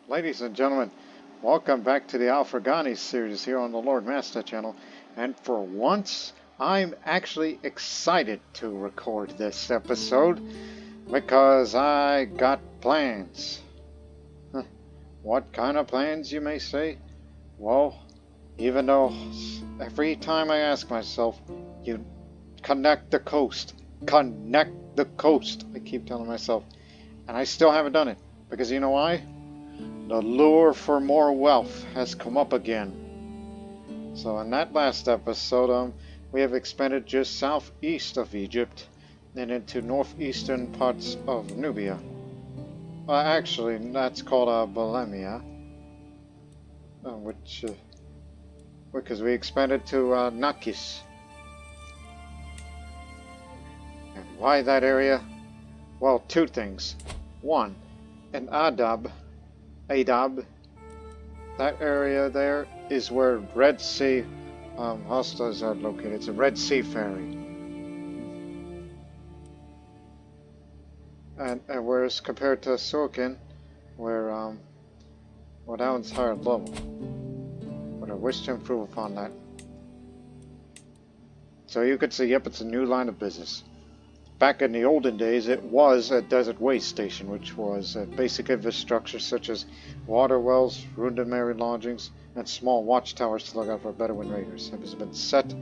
Ladies and gentlemen, welcome back to the Al-Farghani series here on the Lord Master channel. And for once, I'm actually excited to record this episode because I got plans. What kind of plans, you may say? Well, even though every time I ask myself, you connect the coast, I keep telling myself, and I still haven't done it. Because you know why? The lure for more wealth has come up again. So in that last episode, we have expanded just southeast of Egypt and into northeastern parts of Nubia. Actually, that's called Bulimia, because we expanded to Nakis. And why that area? Well, two things. One, in Adab, that area there is where Red Sea hostels are located. It's a Red Sea ferry. And whereas compared to Suakin, where that one's higher level. But I wish to improve upon that. So you could say, yep, it's a new line of business. Back in the olden days, it was a desert way station, which was basic infrastructure such as water wells, rudimentary lodgings, and small watchtowers to look out for Bedouin raiders. It has been set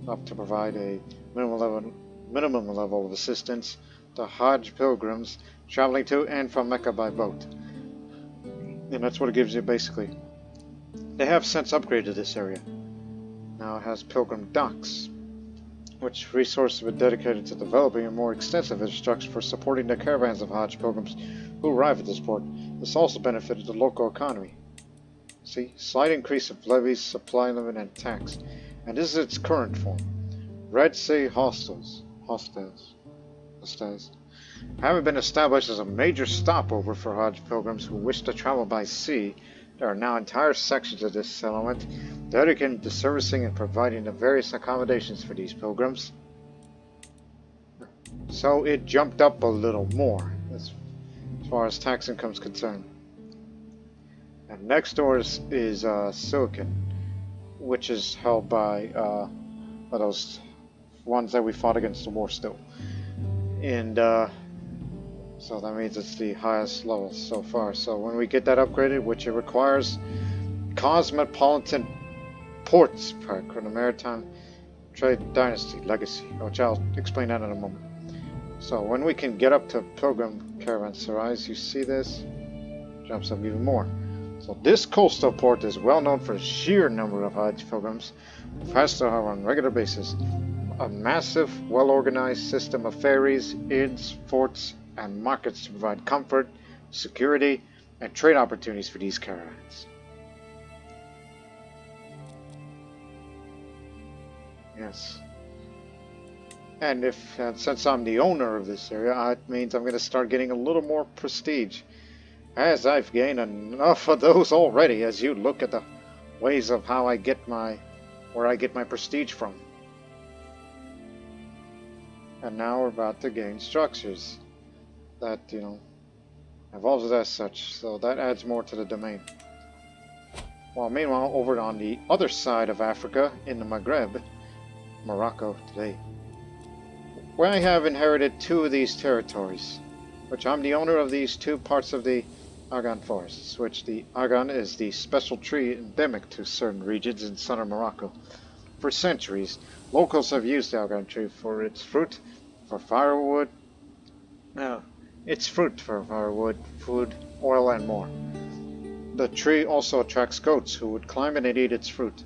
up to provide a minimum level of assistance to Hajj pilgrims traveling to and from Mecca by boat. And that's what it gives you, basically. They have since upgraded this area. Now it has pilgrim docks, which resources have been dedicated to developing a more extensive infrastructure for supporting the caravans of Hajj pilgrims who arrive at this port. This also benefited the local economy. See, slight increase of levies, supply limit, and tax. And this is its current form. Red Sea hostels haven't been established as a major stopover for Hajj pilgrims who wish to travel by sea. There are now entire sections of this settlement dedicated to servicing and providing the various accommodations for these pilgrims. So it jumped up a little more as far as tax income is concerned. And next door is Suakin, which is held by those ones that we fought against the war still. And so that means it's the highest level so far. So when we get that upgraded, which it requires cosmopolitan ports park for the Maritime Trade Dynasty Legacy, which I'll explain that in a moment. So when we can get up to pilgrim caravanserais, you see this jumps up even more. So this coastal port is well known for the sheer number of Hajj pilgrims who pass through on a regular basis. A massive, well-organized system of ferries, inns, forts, and markets to provide comfort, security, and trade opportunities for these caravans. Yes. And since I'm the owner of this area, it means I'm going to start getting a little more prestige, as I've gained enough of those already. As you look at the ways of how I get where I get my prestige from. And now we're about to gain structures that, evolves as such. So that adds more to the domain. While meanwhile, over on the other side of Africa, in the Maghreb, Morocco today, where I have inherited two of these territories, which I'm the owner of these two parts of the Argan forests, which the Argan is the special tree endemic to certain regions in southern Morocco. For centuries, locals have used the Argan tree for its fruit, for firewood, food, oil, and more. The tree also attracts goats who would climb it and eat its fruit.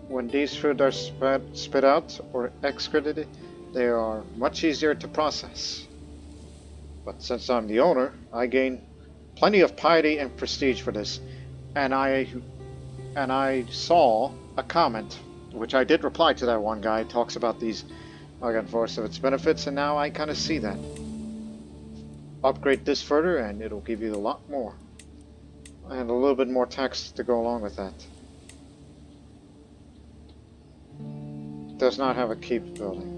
When these fruit are spit out or excreted, they are much easier to process. But since I'm the owner, I gain plenty of piety and prestige for this. And I saw a comment, which I did reply to that one guy, talks about these Argan forests of its benefits, and now I kind of see that. Upgrade this further and it'll give you a lot more. And a little bit more tax to go along with that. Does not have a keep building.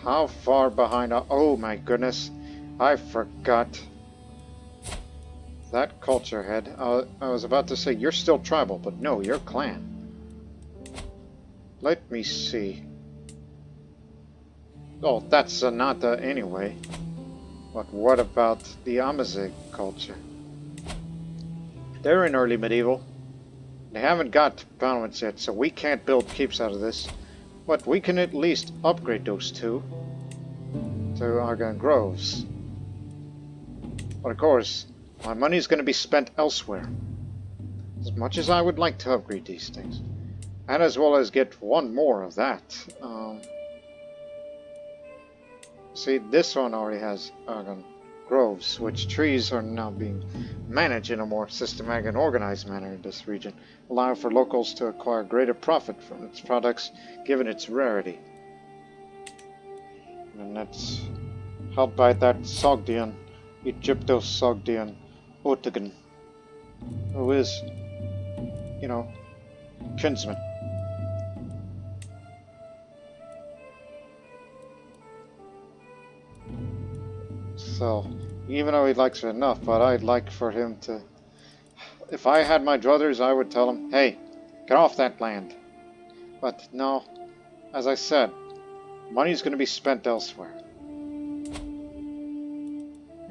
How far behind? Oh my goodness, I forgot that culture head. I was about to say you're still tribal, but no, you're clan. Let me see. Oh, that's Sonata anyway. But what about the Amazigh culture? They're in early medieval. They haven't got battlements yet, so we can't build keeps out of this. But we can at least upgrade those two to Argon Groves. But of course, my money's going to be spent elsewhere. As much as I would like to upgrade these things. And as well as get one more of that. See, this one already has Argon Groves, which trees are now being managed in a more systematic and organized manner in this region, allowing for locals to acquire greater profit from its products given its rarity. And that's helped by that Sogdian, Egypto-Sogdian Otagan, who is, you know, kinsman. So, even though he likes it enough, but I'd like for him to... If I had my druthers, I would tell him, hey, get off that land. But no, as I said, money's going to be spent elsewhere.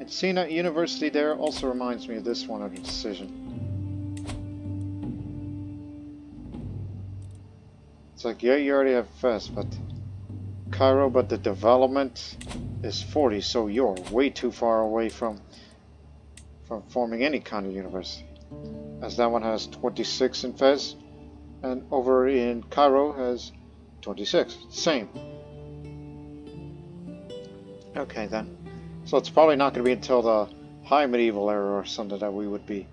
And Sina University there also reminds me of this one of the decision. It's like, yeah, you already have Fez, but Cairo, but the development is 40, so you're way too far away from forming any kind of university. As that one has 26 in Fez, and over in Cairo has 26. Same. Okay then. So it's probably not going to be until the High Medieval era or something that we would be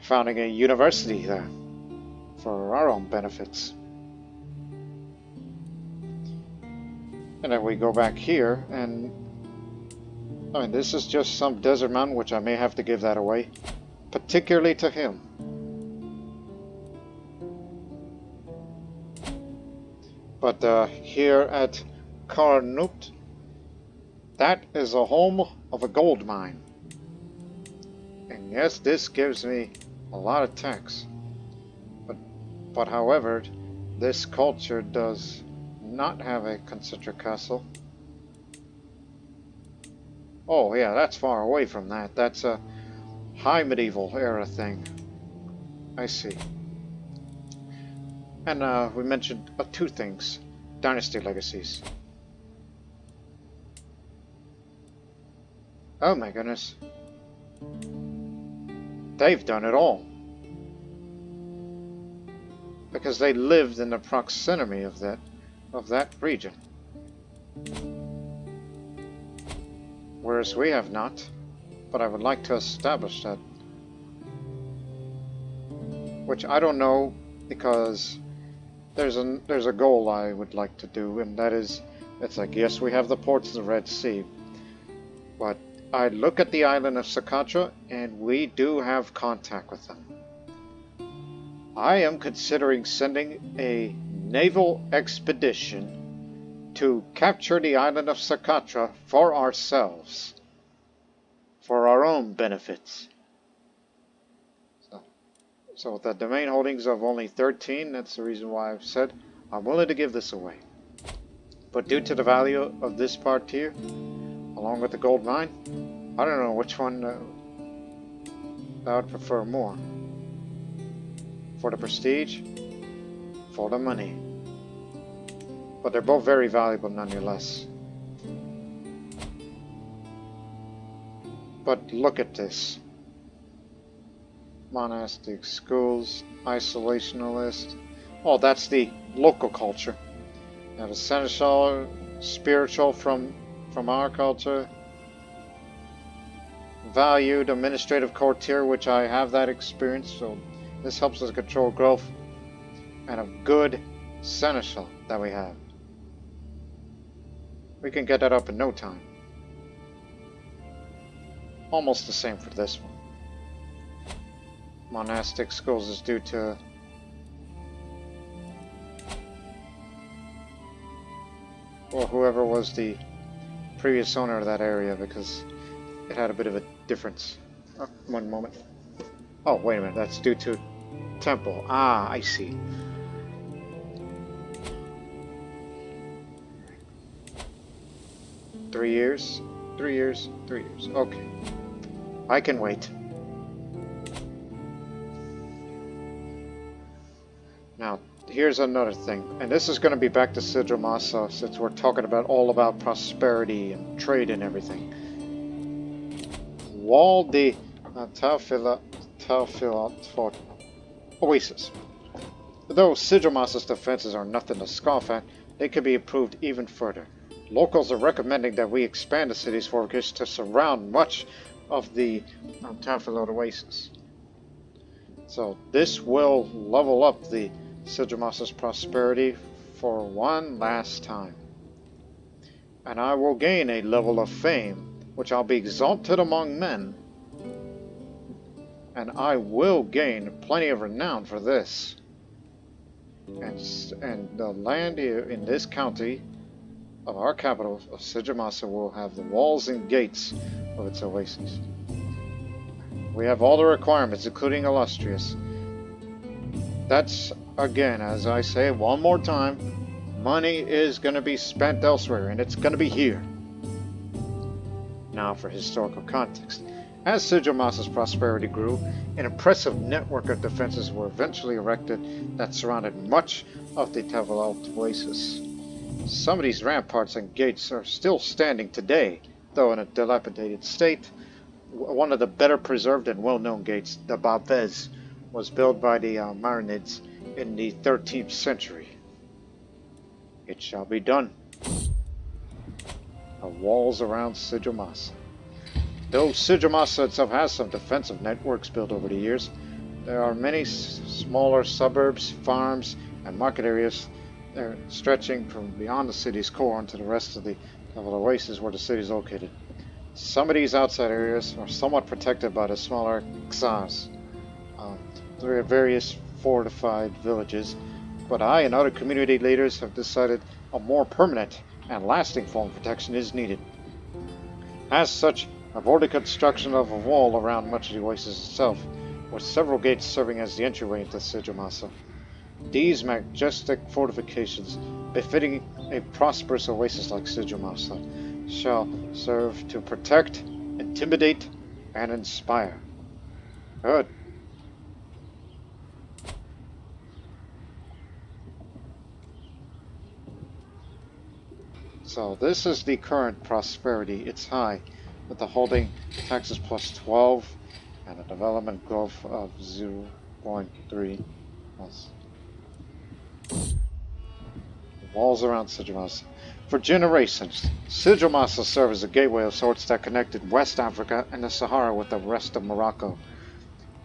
founding a university there for our own benefits. And then we go back here, and I mean, this is just some desert mountain, which I may have to give that away, particularly to him. But here at Karnupt, that is a home of a gold mine. And yes, this gives me a lot of tax. But however, this culture does not have a concentric castle. Oh yeah, that's far away from that. That's a high medieval era thing. I see. And we mentioned two things. Dynasty legacies. Oh my goodness. They've done it all. Because they lived in the proximity of that region. Whereas we have not. But I would like to establish that. Which I don't know, because there's a goal I would like to do, and that is, it's like, yes, we have the ports of the Red Sea, but I look at the island of Socotra, and we do have contact with them. I am considering sending a naval expedition to capture the island of Socotra for ourselves, for our own benefits. So with the domain holdings of only 13, that's the reason why I've said I'm willing to give this away. But due to the value of this part here, along with the gold mine, I don't know which one I would prefer more. For the prestige, for the money. But they're both very valuable nonetheless. But look at this. Monastic schools, isolationalist. Oh, that's the local culture. Now the seneschal, spiritual from our culture. Valued administrative courtier, which I have that experience, so this helps us control growth. And a good seneschal that we have. We can get that up in no time. Almost the same for this one. Monastic schools is due to or whoever was the previous owner of that area, because it had a bit of a difference. One moment. Oh, wait a minute, that's due to temple. Ah, I see. Three years? 3 years? 3 years. Okay. I can wait. Now, here's another thing, and this is going to be back to Sidramasa, since we're talking all about prosperity and trade and everything. Wall de Taufilat for Oasis. Though Sidramasa's defenses are nothing to scoff at, they could be improved even further. Locals are recommending that we expand the city's fortifications to surround much of the Taufilat Oasis. So this will level up the Sidramasa's prosperity for one last time. And I will gain a level of fame, which I'll be exalted among men. And I will gain plenty of renown for this. And the land here in this county of our capital of Sidramasa will have the walls and gates of its oasis. We have all the requirements, including illustrious. That's, again, as I say one more time, money is going to be spent elsewhere, and it's going to be here. Now for historical context. As Siddramasa's prosperity grew, an impressive network of defenses were eventually erected that surrounded much of the Taufilat Oasis. Some of these ramparts and gates are still standing today, though in a dilapidated state. One of the better preserved and well-known gates, the Babes, was built by the Marinids in the 13th century. It shall be done. The walls around Sidramasa. Though Sidramasa itself has some defensive networks built over the years, there are many smaller suburbs, farms, and market areas stretching from beyond the city's core into the rest of the oasis where the city is located. Some of these outside areas are somewhat protected by the smaller Xars. There are various fortified villages, but I and other community leaders have decided a more permanent and lasting form of protection is needed. As such, I've ordered construction of a wall around much of the oasis itself, with several gates serving as the entryway into Sidramasa. These majestic fortifications, befitting a prosperous oasis like Sidramasa, shall serve to protect, intimidate, and inspire. Good. So this is the current prosperity. It's high, with the holding taxes plus 12 and a development growth of 0.3 plus. Walls around Sidramasa. For generations, Sidramasa served as a gateway of sorts that connected West Africa and the Sahara with the rest of Morocco.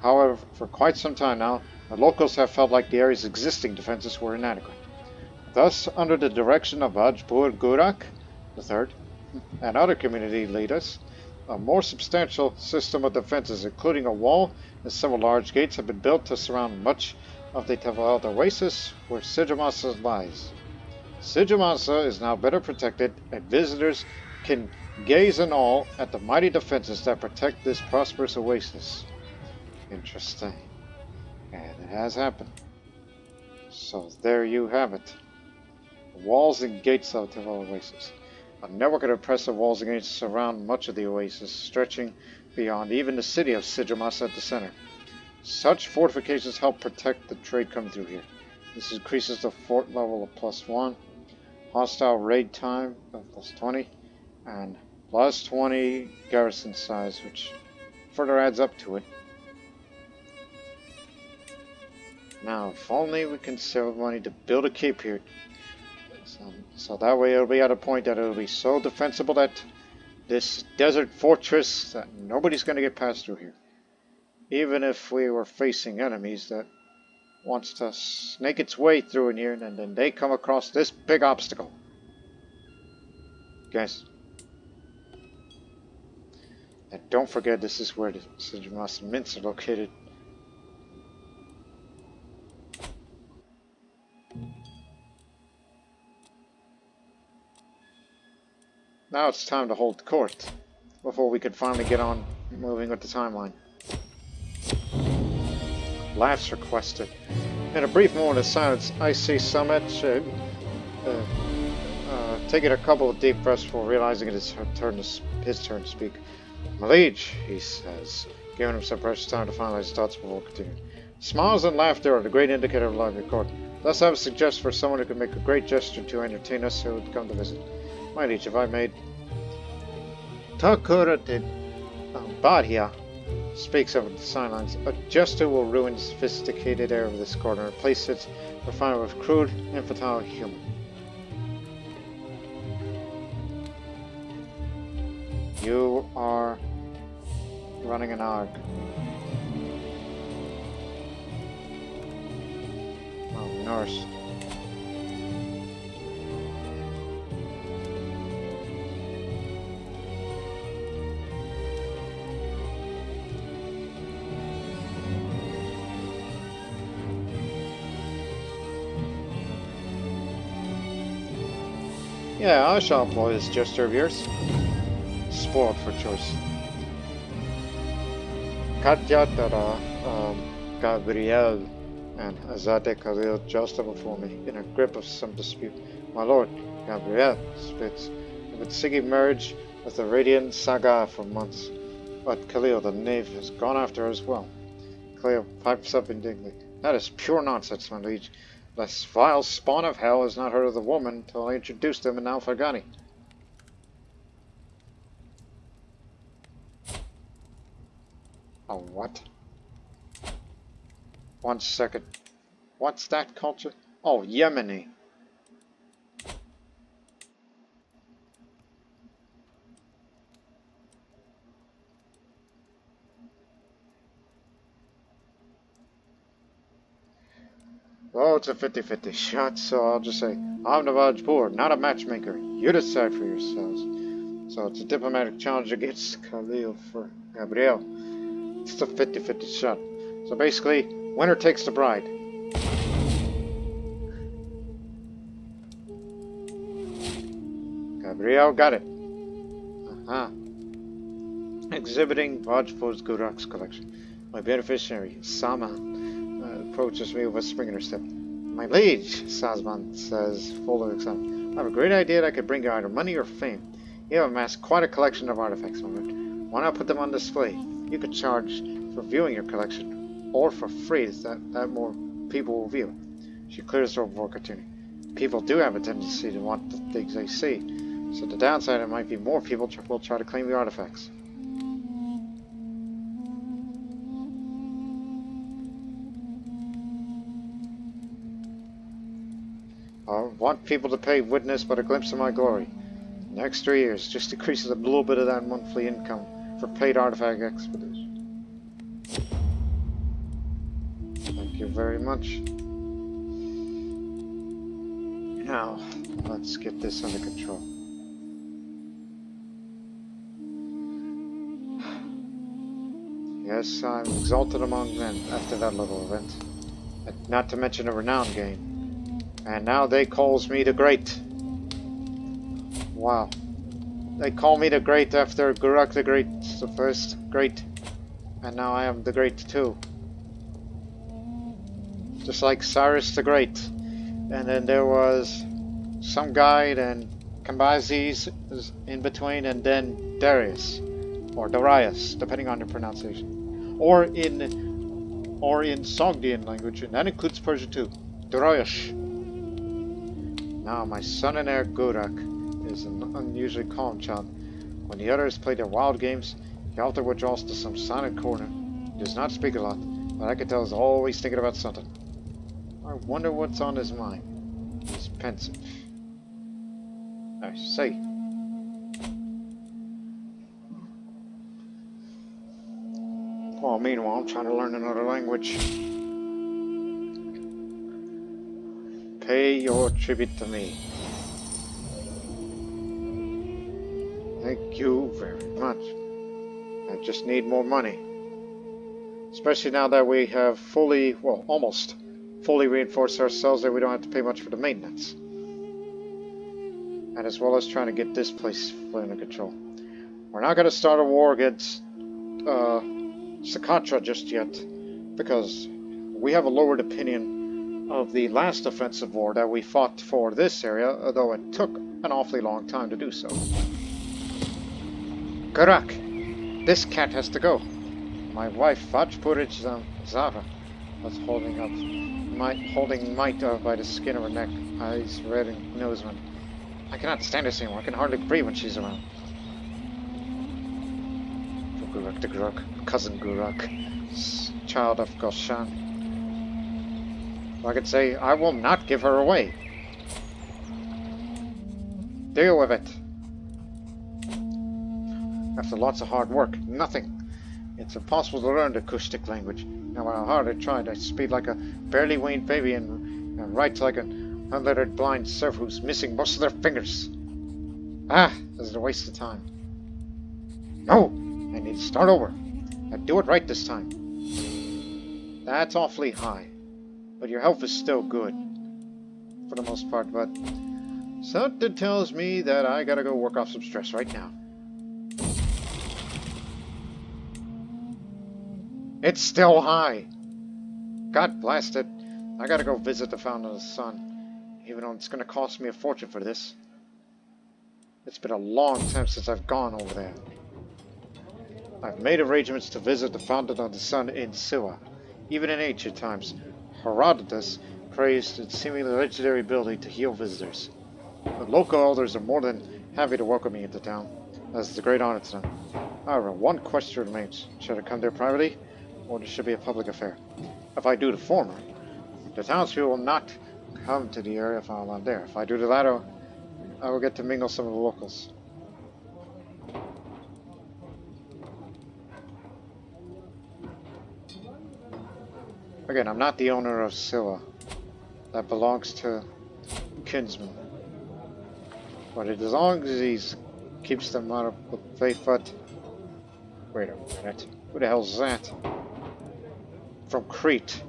However, for quite some time now, the locals have felt like the area's existing defenses were inadequate. Thus, under the direction of Vağpūr Gurak III and other community leaders, a more substantial system of defenses, including a wall and several large gates, have been built to surround much of the Taufilat Oasis where Sidramasa lies. Sidramasa is now better protected, and visitors can gaze in awe at the mighty defenses that protect this prosperous oasis. Interesting. And it has happened. So there you have it. Walls and gates of the oasis. A network of impressive walls and gates surround much of the oasis, stretching beyond even the city of Sidramasa at the center. Such fortifications help protect the trade coming through here. This increases the fort level of +1, hostile raid time of +20, and +20 garrison size, which further adds up to it. Now, if only we can save money to build a keep here. So that way it'll be at a point that it'll be so defensible that this desert fortress that nobody's going to get past through here. Even if we were facing enemies that wants to snake its way through in here, and then they come across this big obstacle. Guys. And don't forget, this is where the Sidramasa mints are located. Now it's time to hold court, before we could finally get on moving with the timeline. Laughs requested. In a brief moment of silence, I see Summit taking a couple of deep breaths before realizing it is his turn to speak. My liege, he says, giving him some precious time to finalize his thoughts before continuing. Smiles and laughter are the great indicator of lively court. Thus I would suggest for someone who could make a great gesture to entertain us who would come to visit. My liege, if I made Takura did Badhya speaks over the sidelines. A gesture will ruin the sophisticated air of this court and replace it refinement with crude, infantile humor. You are running an arc. Oh, nurse. Yeah, I shall employ this gesture of yours. Spoiled for choice. Katya Tara, Gabriel, and Azade Khalil just before me, in a grip of some dispute. My lord, Gabriel spits. I've been seeking marriage with the radiant Saga for months, but Khalil, the knave, has gone after her as well. Khalil pipes up indignantly. That is pure nonsense, my liege. This vile spawn of hell has not heard of the woman till I introduced him in Al-Farghani. Oh, what? 1 second. What's that culture? Oh, Yemeni. Oh, it's a 50-50 shot, so I'll just say, I'm the Vağpūr, not a matchmaker. You decide for yourselves. So it's a diplomatic challenge against Khalil for Gabriel. It's a 50-50 shot. So basically, winner takes the bride. Gabriel got it. Exhibiting Vağpūr Gurak's collection. My beneficiary, Sama, approaches me with a spring in her step. My liege, Sazman says, full of excitement. I have a great idea that could bring you either money or fame. You have amassed quite a collection of artifacts, my lord. Why not put them on display? You could charge for viewing your collection, or for free, that more people will view it. She clears her before continuing. People do have a tendency to want the things they see, so the downside it might be more people will try to claim the artifacts. I want people to pay witness but a glimpse of my glory. The next 3 years just decreases a little bit of that monthly income for paid artifact expedition. Thank you very much. Now, let's get this under control. Yes, I'm exalted among men after that little event. Not to mention a renown gain. And now they calls me the Great. Wow. They call me the Great after Gurak the Great, the first Great. And now I am the Great too. Just like Cyrus the Great. And then there was some guy, then Cambyses is in between, and then Darius. Or Darius, depending on your pronunciation. Or in Sogdian language, and that includes Persian too. Darius. Now my son and heir Gurak is an unusually calm child. When the others play their wild games, he often withdraws to some silent corner. He does not speak a lot, but I can tell he's always thinking about something. I wonder what's on his mind. He's pensive. I say. Well, meanwhile, I'm trying to learn another language. Pay your tribute to me. Thank you very much. I just need more money. Especially now that we have almost fully reinforced ourselves that we don't have to pay much for the maintenance. and as well as trying to get this place fully under control. We're not going to start a war against Socotra just yet, because we have a lowered opinion of the last offensive war that we fought for this area, although it took an awfully long time to do so. Gurak, this cat has to go. My wife, Vağpūr Gurak, was holding Might by the skin of her neck, eyes red and nose red. I cannot stand this anymore. I can hardly breathe when she's around. Gurak the Gurak, cousin Gurak, child of Goshan. I could say, I will not give her away. Deal with it. After lots of hard work, nothing. It's impossible to learn the Kushtik language. No matter how hard I tried, I speak like a barely weaned baby and write like an unlettered blind serf who's missing most of their fingers. Ah, this is a waste of time. No, I need to start over. I'd do it right this time. That's awfully high, but your health is still good, for the most part, but something tells me that I gotta go work off some stress right now. It's still high. God blast it. I gotta go visit the Fountain of the Sun, even though it's gonna cost me a fortune for this. It's been a long time since I've gone over there. I've made arrangements to visit the Fountain of the Sun in Siwa. Even in ancient times, Herodotus praised its seemingly legendary ability to heal visitors. The local elders are more than happy to welcome me into town, as it's a great honor to them. However, one question remains. Should I come there privately, or this should be a public affair? If I do the former, the townspeople will not come to the area if I'm not there. If I do the latter, I will get to mingle some of the locals. Again, I'm not the owner of Silla. That belongs to kinsman. But as long as he keeps them out of faith, but... Wait a minute. Who the hell's that? From Crete.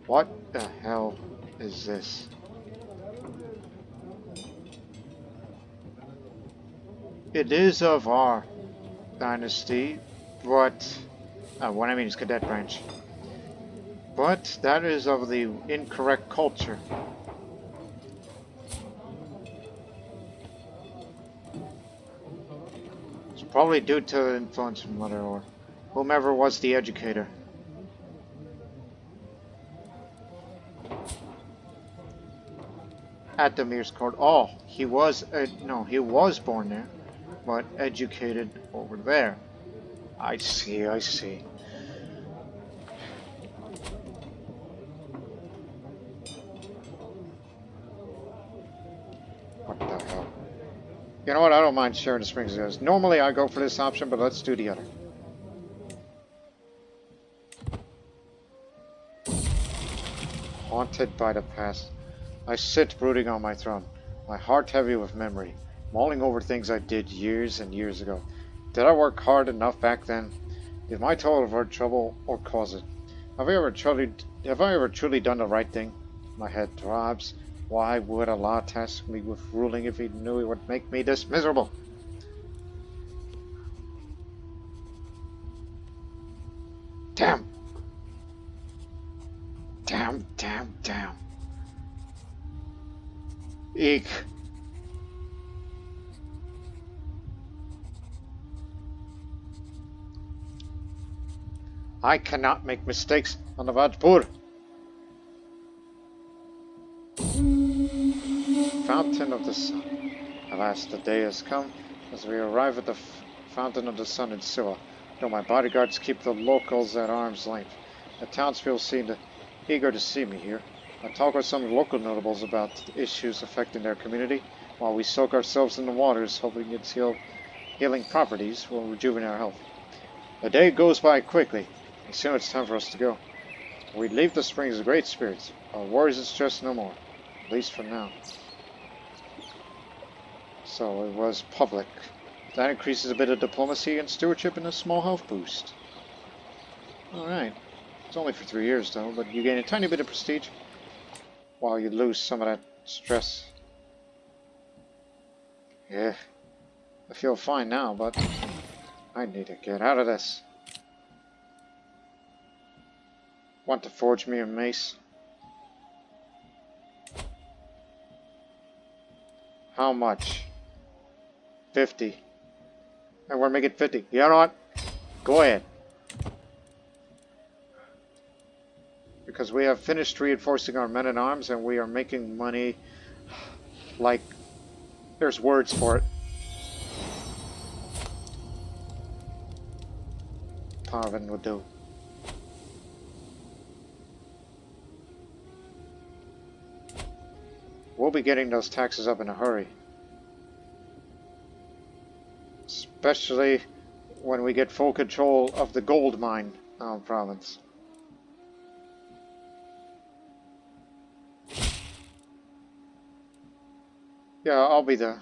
What the hell is this? It is of our dynasty, but... what I mean is cadet branch. But that is of the incorrect culture. It's probably due to influence from mother or whomever was the educator. At the Mir's court. Oh, he was... no, he was born there, but educated over there. I see, I see. What the hell? You know what, I don't mind sharing the springs of this. Normally I go for this option, but let's do the other. Haunted by the past. I sit brooding on my throne, my heart heavy with memory, mulling over things I did years and years ago. Did I work hard enough back then? Did my toil avert trouble or cause it? Have I ever truly done the right thing? My head throbs. Why would Allah task me with ruling if he knew it would make me this miserable? Damn. Damn, damn, damn. Eek. I cannot make mistakes on the Vağpūr. Fountain of the Sun. Alas, the day has come as we arrive at the Fountain of the Sun in Siwa. Though my bodyguards keep the locals at arm's length, the townspeople seem eager to see me here. I talk with some local notables about the issues affecting their community, while we soak ourselves in the waters, hoping its healing properties will rejuvenate our health. The day goes by quickly, and soon it's time for us to go. We leave the springs with great spirits, our worries and stress no more, at least for now. So it was public. That increases a bit of diplomacy and stewardship and a small health boost. Alright. It's only for 3 years though, but you gain a tiny bit of prestige while you lose some of that stress. Yeah, I feel fine now, but I need to get out of this. Want to forge me a mace? How much? 50. And we're making 50. You know what? Go ahead. Because we have finished reinforcing our men-at-arms and we are making money like there's words for it. Parvin will do. We'll be getting those taxes up in a hurry. Especially when we get full control of the gold mine province. Yeah, I'll be there.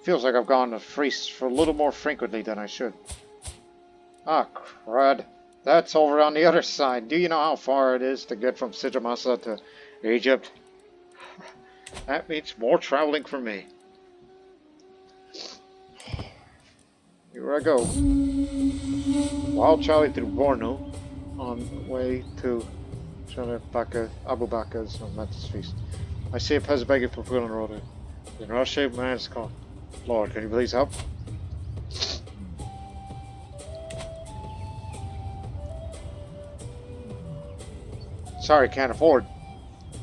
Feels like I've gone to Freeze for a little more frequently than I should. Ah, crud. That's over on the other side. Do you know how far it is to get from Sijamasa to Egypt? That means more traveling for me. Here I go. Wild Charlie through Bornu on the way to Abu Bakr's momentous feast. I see a peasant begging for food on the road. The narrow-shaped man is called. Lord, can you please help? Sorry, can't afford.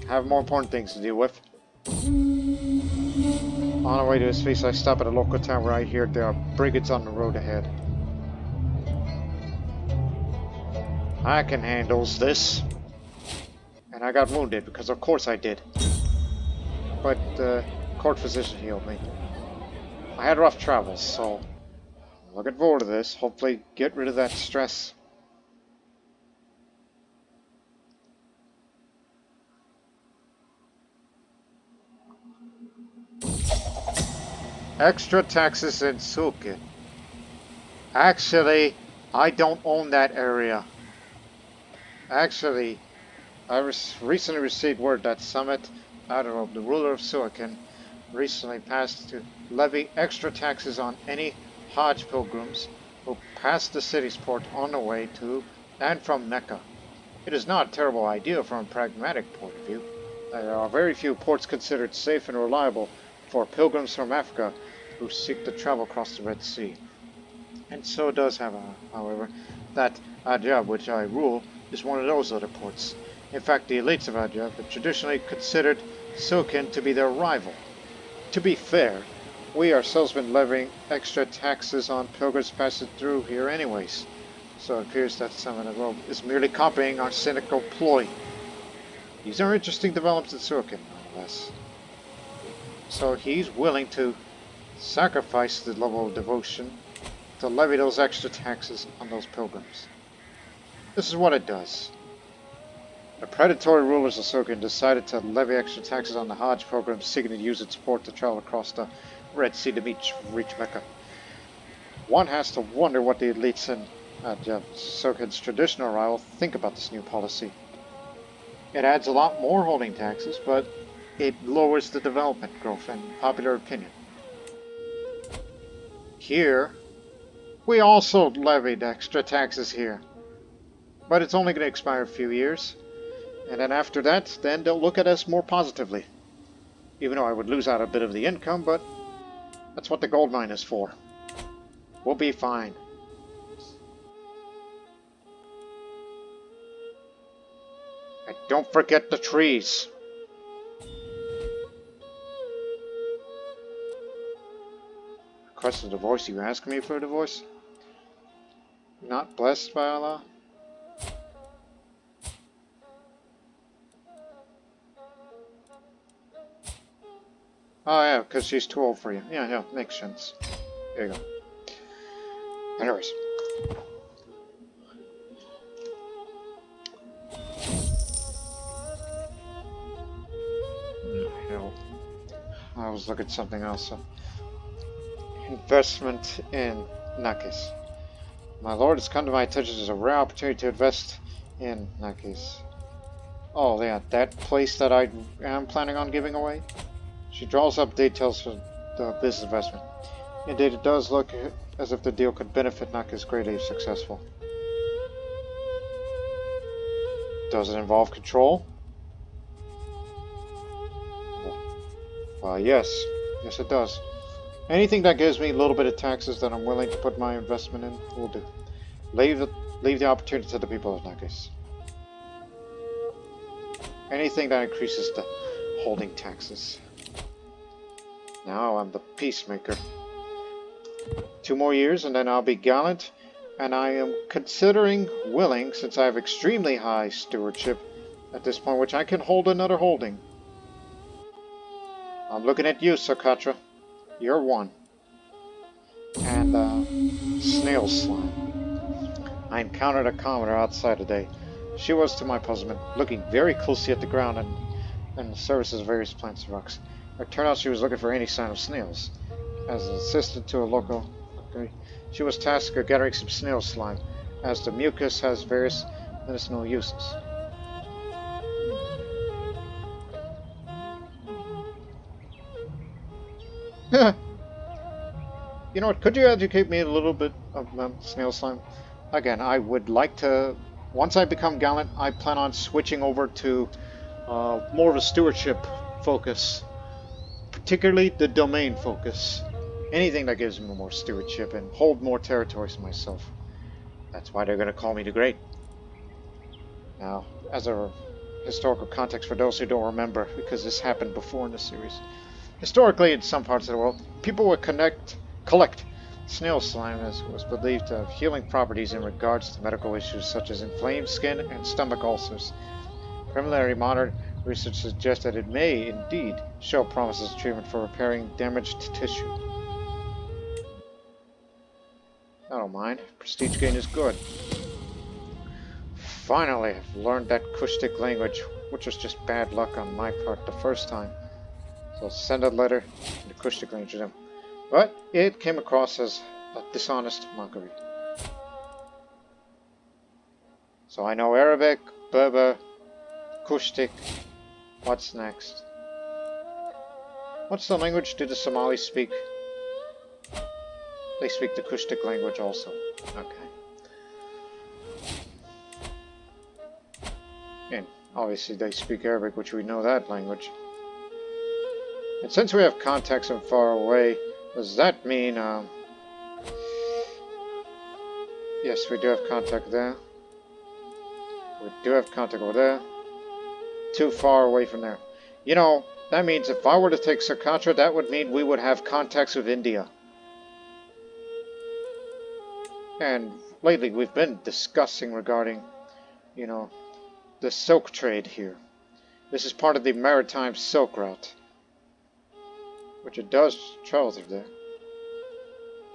Have more important things to deal with. On our way to his feast, I stop at a local town where I hear there are brigands on the road ahead. I can handle this. And I got wounded, because of course I did. But the court physician healed me. I had rough travels, so I'm looking forward to this. Hopefully get rid of that stress. Extra taxes in Sulkin. Actually, I don't own that area. Actually, I recently received word that Summit Admiral, the ruler of Sulkin, recently passed to levy extra taxes on any Hajj pilgrims who pass the city's port on the way to and from Mecca. It is not a terrible idea from a pragmatic point of view. There are very few ports considered safe and reliable for pilgrims from Africa who seek to travel across the Red Sea. And so does have, however, that Ajab, which I rule, is one of those other ports. In fact, the elites of Ajab have traditionally considered Sulkin to be their rival. To be fair, we ourselves have been levying extra taxes on pilgrims passing through here anyways. So it appears that Summit of Rome is merely copying our cynical ploy. These are interesting developments in Sulkin, nonetheless. So he's willing to sacrifice the level of devotion to levy those extra taxes on those pilgrims. This is what it does. The predatory rulers of Sulkin decided to levy extra taxes on the Hajj pilgrims seeking to use its port to travel across the Red Sea to reach Mecca. One has to wonder what the elites in Sulkin's traditional rival think about this new policy. It adds a lot more holding taxes, but it lowers the development growth and popular opinion. Here, we also levied extra taxes here, but it's only going to expire a few years, and then after that, then they'll look at us more positively. Even though I would lose out a bit of the income, but that's what the gold mine is for. We'll be fine. And don't forget the trees. Requested a divorce. You ask me for a divorce? Not blessed by Allah? Oh yeah, because she's too old for you. Yeah, makes sense. There you go. Anyways. Hell. I was looking at something else. Investment in Nakis. My lord, has come to my attention as a rare opportunity to invest in that case. Oh yeah, that place that I am planning on giving away. She draws up details for the business investment. Indeed, it does look as if the deal could benefit Naka's greatly if successful. Does it involve control? Well, yes. Yes, it does. Anything that gives me a little bit of taxes that I'm willing to put my investment in will do. Leave the opportunity to the people of Nagas. Anything that increases the holding taxes. Now I'm the peacemaker. 2 more years and then I'll be gallant, and I am considering willing, since I have extremely high stewardship at this point, which I can hold another holding. I'm looking at you, Socotra. You're one. And, snail slime. I encountered a commoner outside today. She was, to my puzzlement, looking very closely at the ground and the surfaces of various plants and rocks. It turned out she was looking for any sign of snails. As an assistant to a local, she was tasked with gathering some snail slime, as the mucus has various medicinal uses. You know what, could you educate me a little bit about snail slime? Again, I would like to, once I become gallant, I plan on switching over to more of a stewardship focus. Particularly the domain focus. Anything that gives me more stewardship and hold more territories myself. That's why they're going to call me the Great. Now, as a historical context for those who don't remember, because this happened before in the series. Historically, in some parts of the world, people would collect snail slime, as was believed to have healing properties in regards to medical issues such as inflamed skin and stomach ulcers. Preliminary modern research suggests that it may indeed show promises of treatment for repairing damaged tissue. I don't mind. Prestige gain is good. Finally, I've learned that Kushtik language, which was just bad luck on my part the first time. So I'll send a letter in the Kushtik language to them. But it came across as a dishonest mockery. So I know Arabic, Berber, Kushtik. What's next? What's the language do the Somalis speak? They speak the Kushtik language also. Okay. And obviously they speak Arabic, which we know that language. And since we have contacts from far away, does that mean, yes, we do have contact there. We do have contact over there. Too far away from there. You know, that means if I were to take Socotra, that would mean we would have contacts with India. And lately we've been discussing regarding, you know, the silk trade here. This is part of the Maritime Silk Route, which it does travel through there.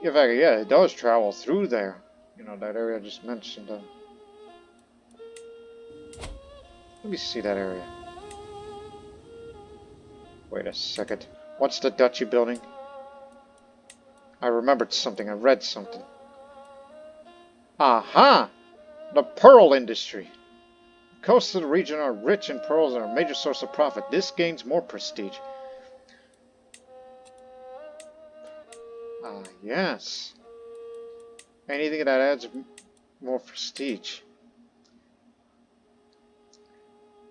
In fact, yeah, it does travel through there. You know, that area I just mentioned. Let me see that area. Wait a second. What's the duchy building? I remembered something. I read something. Aha! The pearl industry. The coasts of the region are rich in pearls and are a major source of profit. This gains more prestige. Yes. Anything that adds more prestige.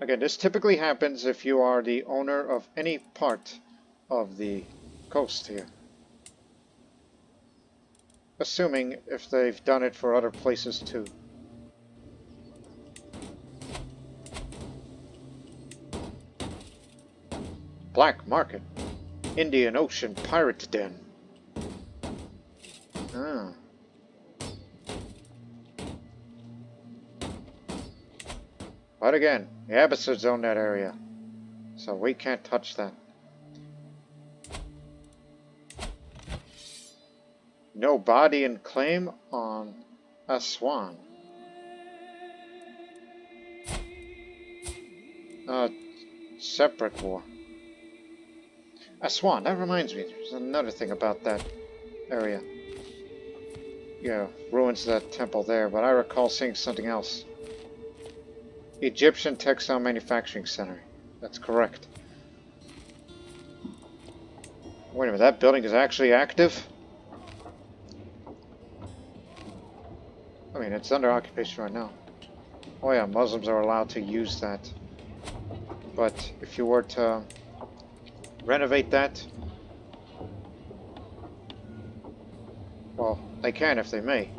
Again, this typically happens if you are the owner of any part of the coast here. Assuming if they've done it for other places too. Black market. Indian Ocean pirate den. Ah. But again, the Abbasids own that area, so we can't touch that. No body and claim on Aswan. Separate war. Aswan, that reminds me, there's another thing about that area. Yeah, ruins of that temple there, but I recall seeing something else. Egyptian Textile Manufacturing Center. That's correct. Wait a minute, that building is actually active? I mean, it's under occupation right now. Oh yeah, Muslims are allowed to use that. But if you were to renovate that, well, they can if they may.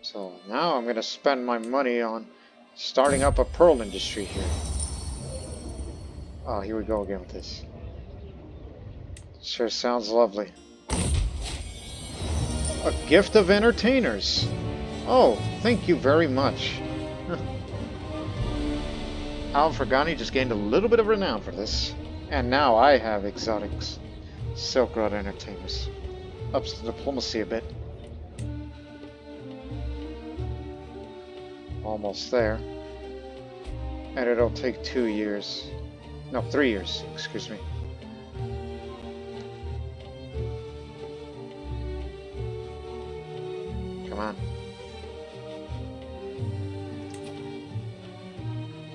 So now I'm going to spend my money on starting up a pearl industry here. Oh, here we go again with this. Sure sounds lovely. A gift of entertainers. Oh, thank you very much. Al-Farghani just gained a little bit of renown for this. And now I have exotic Silk Road entertainers. Ups the diplomacy a bit. Almost there. And it'll take 2 years. No, 3 years, excuse me. Come on.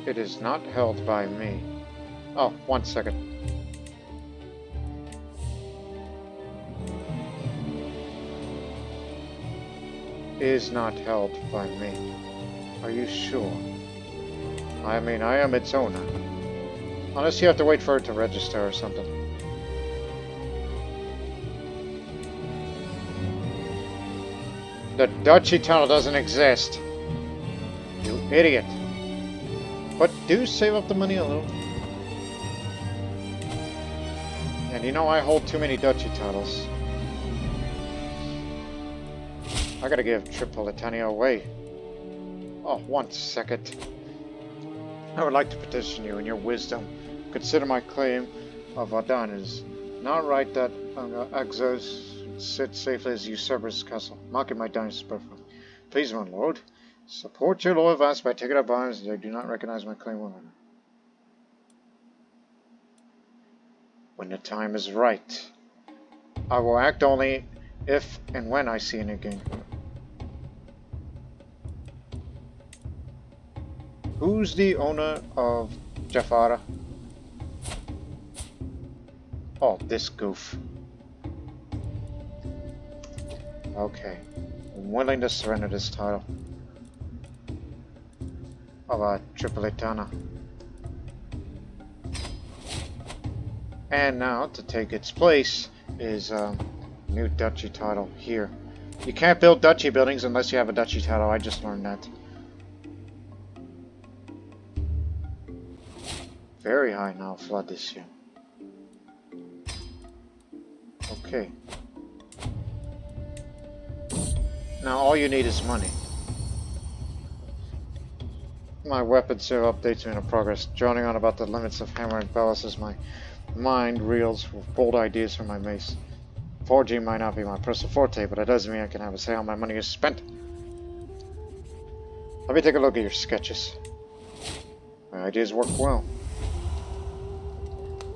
It is not held by me. Oh, 1 second. Is not held by me. Are you sure? I mean, I am its owner. Unless you have to wait for it to register or something. The duchy tunnel doesn't exist. You idiot. But do save up the money a little. And you know I hold too many duchy titles. I gotta give Tripolitania away. Oh, 1 second. I would like to petition you in your wisdom. Consider my claim of Adan is not right that Axos sit safely as usurper's castle, mocking my dynasty's birthright. Please, my lord, support your loyal advance by taking up arms. They do not recognize my claim of honor. When the time is right, I will act only if and when I see any gain from it. Who's the owner of Jafara? Oh, this goof. Okay. I'm willing to surrender this title. Of Tripolitana. And now, to take its place, is new duchy title here. You can't build duchy buildings unless you have a duchy title. I just learned that. Very high now, flood this year. Okay. Now all you need is money. My weapon save updates are in progress. Droning on about the limits of hammer and bellows as my mind reels with bold ideas for my mace. Forging might not be my personal forte, but it doesn't mean I can have a say how my money is spent. Let me take a look at your sketches. My ideas work well.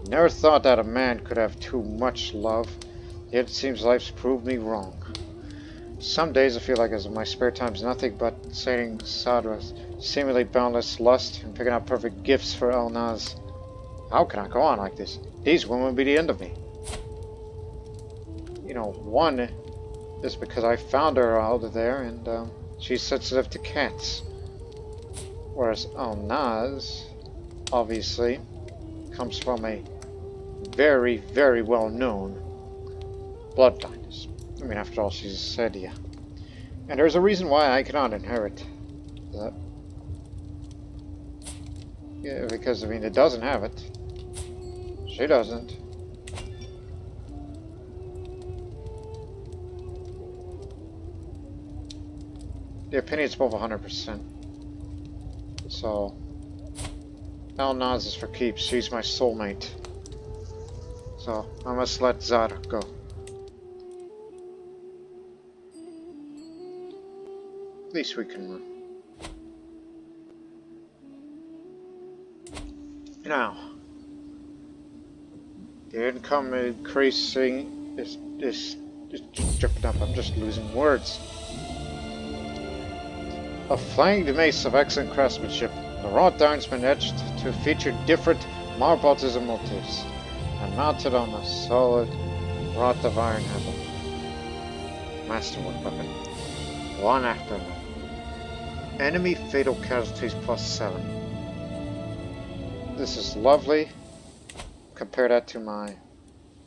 Never thought that a man could have too much love, yet it seems life's proved me wrong. Some days I feel like as my spare time's nothing but sating Sadra's seemingly boundless lust and picking out perfect gifts for El-Naz. How can I go on like this? These women will be the end of me. You know, one is because I found her out there and she's sensitive to cats. Whereas El-Naz, obviously, comes from a very, very well-known bloodline. I mean, after all, she's a Sedia. And there's a reason why I cannot inherit that. Yeah, because, I mean, it doesn't have it. She doesn't. The opinion's above 100%. So, El-Naz is for keeps. She's my soulmate. So, I must let Zara go. At least we can run. Now, the income increasing is Just jumping up. I'm just losing words. A flanked mace of excellent craftsmanship. The wrought iron's been etched to feature different marbles and motifs, and mounted on a solid wrought of iron handle. Masterwork weapon. One after another. Enemy fatal casualties +7. This is lovely. Compare that to my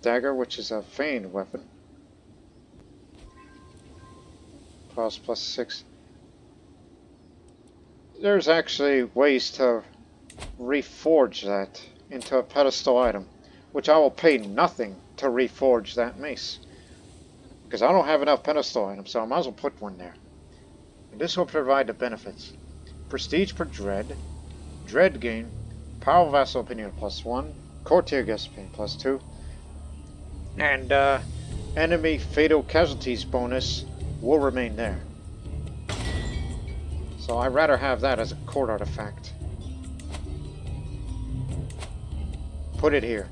dagger, which is a feigned weapon. +6. There's actually ways to reforge that into a pedestal item, which I will pay nothing to reforge that mace. Because I don't have enough pedestal items, so I might as well put one there. And this will provide the benefits. Prestige per dread, dread gain, power vassal opinion +1, courtier guest opinion +2, and enemy fatal casualties bonus will remain there. So I'd rather have that as a court artifact. Put it here.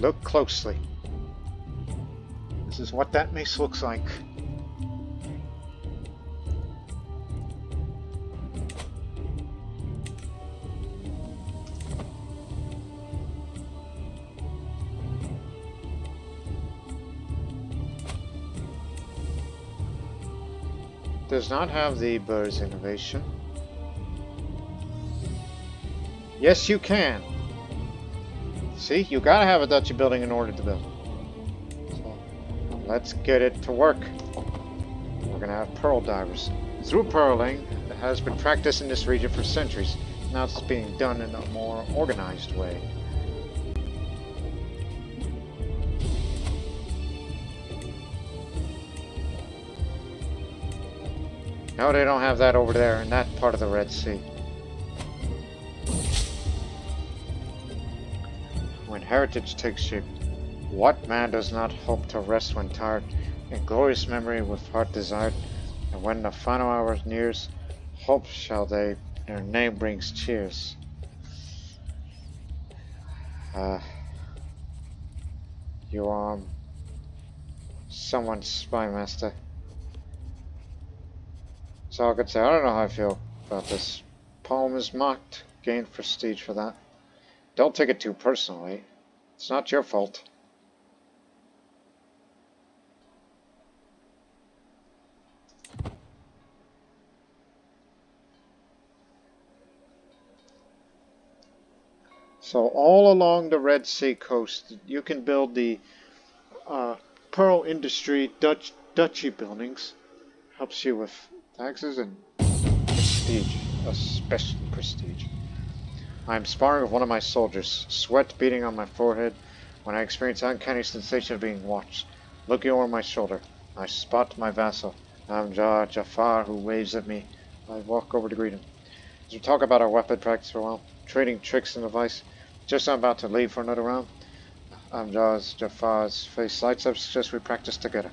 Look closely. This is what that mace looks like. Does not have the bird's innovation. Yes, you can. See, you gotta have a duchy building in order to build. So, let's get it to work. We're gonna have pearl divers. Through pearling, it has been practiced in this region for centuries. Now it's being done in a more organized way. No, they don't have that over there in that part of the Red Sea. When heritage takes shape, what man does not hope to rest when tired, in glorious memory with heart desired, and when the final hour nears, hope shall they, their name brings cheers. You are someone's spy master. So I could say, I don't know how I feel about this. Poem is mocked. Gain prestige for that. Don't take it too personally. It's not your fault. So all along the Red Sea coast, you can build the pearl industry duchy buildings. Helps you with taxes and prestige, especially prestige. I am sparring with one of my soldiers, sweat beating on my forehead when I experience an uncanny sensation of being watched. Looking over my shoulder, I spot my vassal, Amjad Jafar, who waves at me. I walk over to greet him. As we talk about our weapon practice for a while, trading tricks and advice, just I'm about to leave for another round, Amjad Jafar's face lights up, suggests we practice together.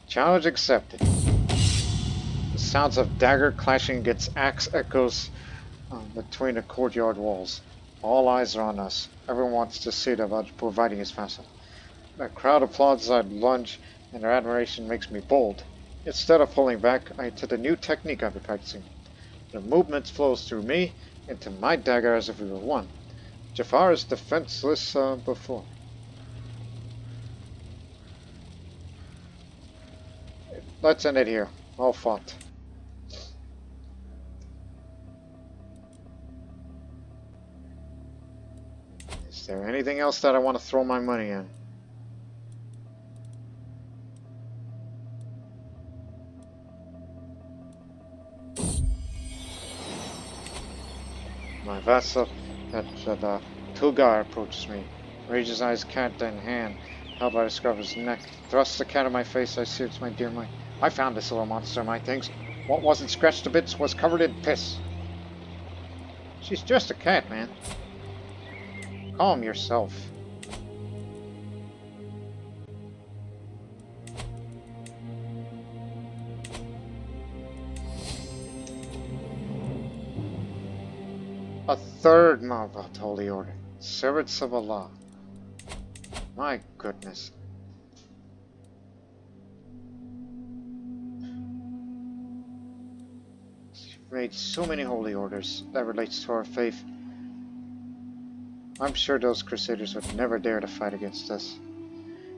Challenge accepted. The sounds of dagger clashing against axe echoes between the courtyard walls. All eyes are on us. Everyone wants to see about providing his vassal. The crowd applauds as I lunge, and their admiration makes me bold. Instead of pulling back, I enter the new technique I've been practicing. The movement flows through me into my dagger as if we were one. Jafar is defenseless before. Let's end it here. All fought. Is there anything else that I want to throw my money in? My vassal, that Tulgar, approaches me. Raises his eyes, cat in hand, held by the scruff of his neck. Thrusts the cat in my face. I see it's my dear mine. I found this little monster, my things. What wasn't scratched to bits was covered in piss. She's just a cat, man. Calm yourself. A third Ma'abat Holy Order. Servants of Allah. My goodness. You've made so many holy orders that relates to our faith. I'm sure those Crusaders would never dare to fight against us.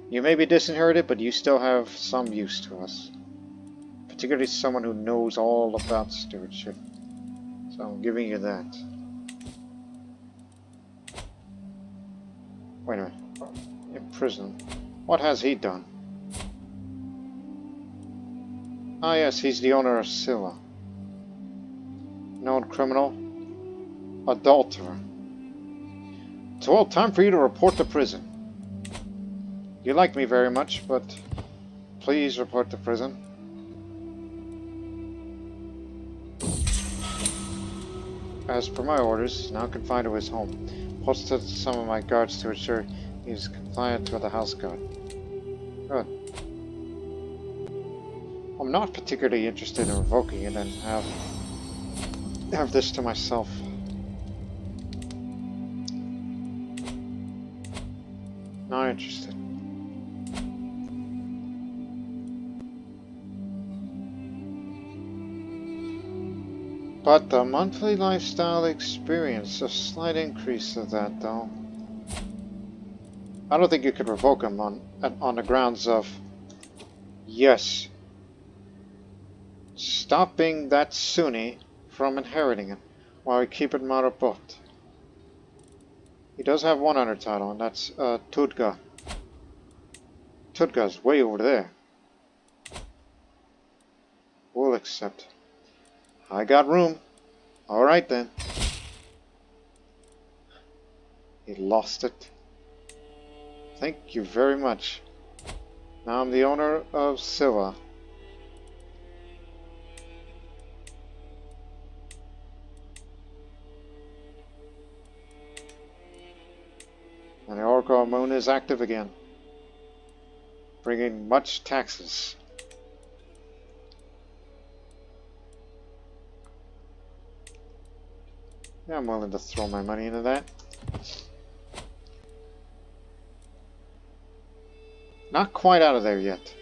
You may be disinherited, but you still have some use to us. Particularly someone who knows all about stewardship. So I'm giving you that. Wait a minute. In prison. What has he done? Ah yes, he's the owner of Scylla. Known criminal. Adulterer. It's all time for you to report to prison. You like me very much, but please report to prison. As per my orders, he's now confined to his home. Posted some of my guards to ensure he is compliant with the house guard. Good. I'm not particularly interested in revoking it and have this to myself. Not interested. But the monthly lifestyle experience, a slight increase of that though. I don't think you could revoke him on the grounds of, yes, stopping that Sunni from inheriting it while we keep it Marabot. He does have one under title, and that's Tudga. Tudga's way over there. We'll accept. I got room. Alright then. He lost it. Thank you very much. Now I'm the owner of Scylla. And the Oracle of Moon is active again, bringing much taxes. Yeah, I'm willing to throw my money into that. Not quite out of there yet.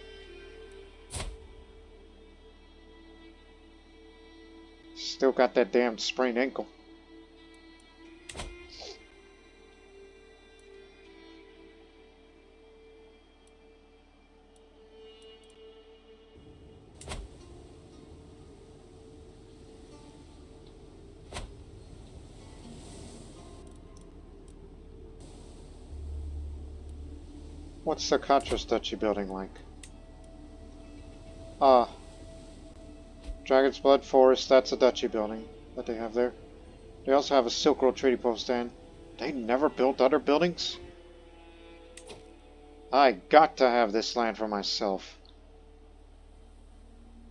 Still got that damn sprained ankle. What's Socotra's duchy building like? Dragon's Blood Forest, that's a duchy building that they have there. They also have a Silk Road trading post, and they never built other buildings? I got to have this land for myself.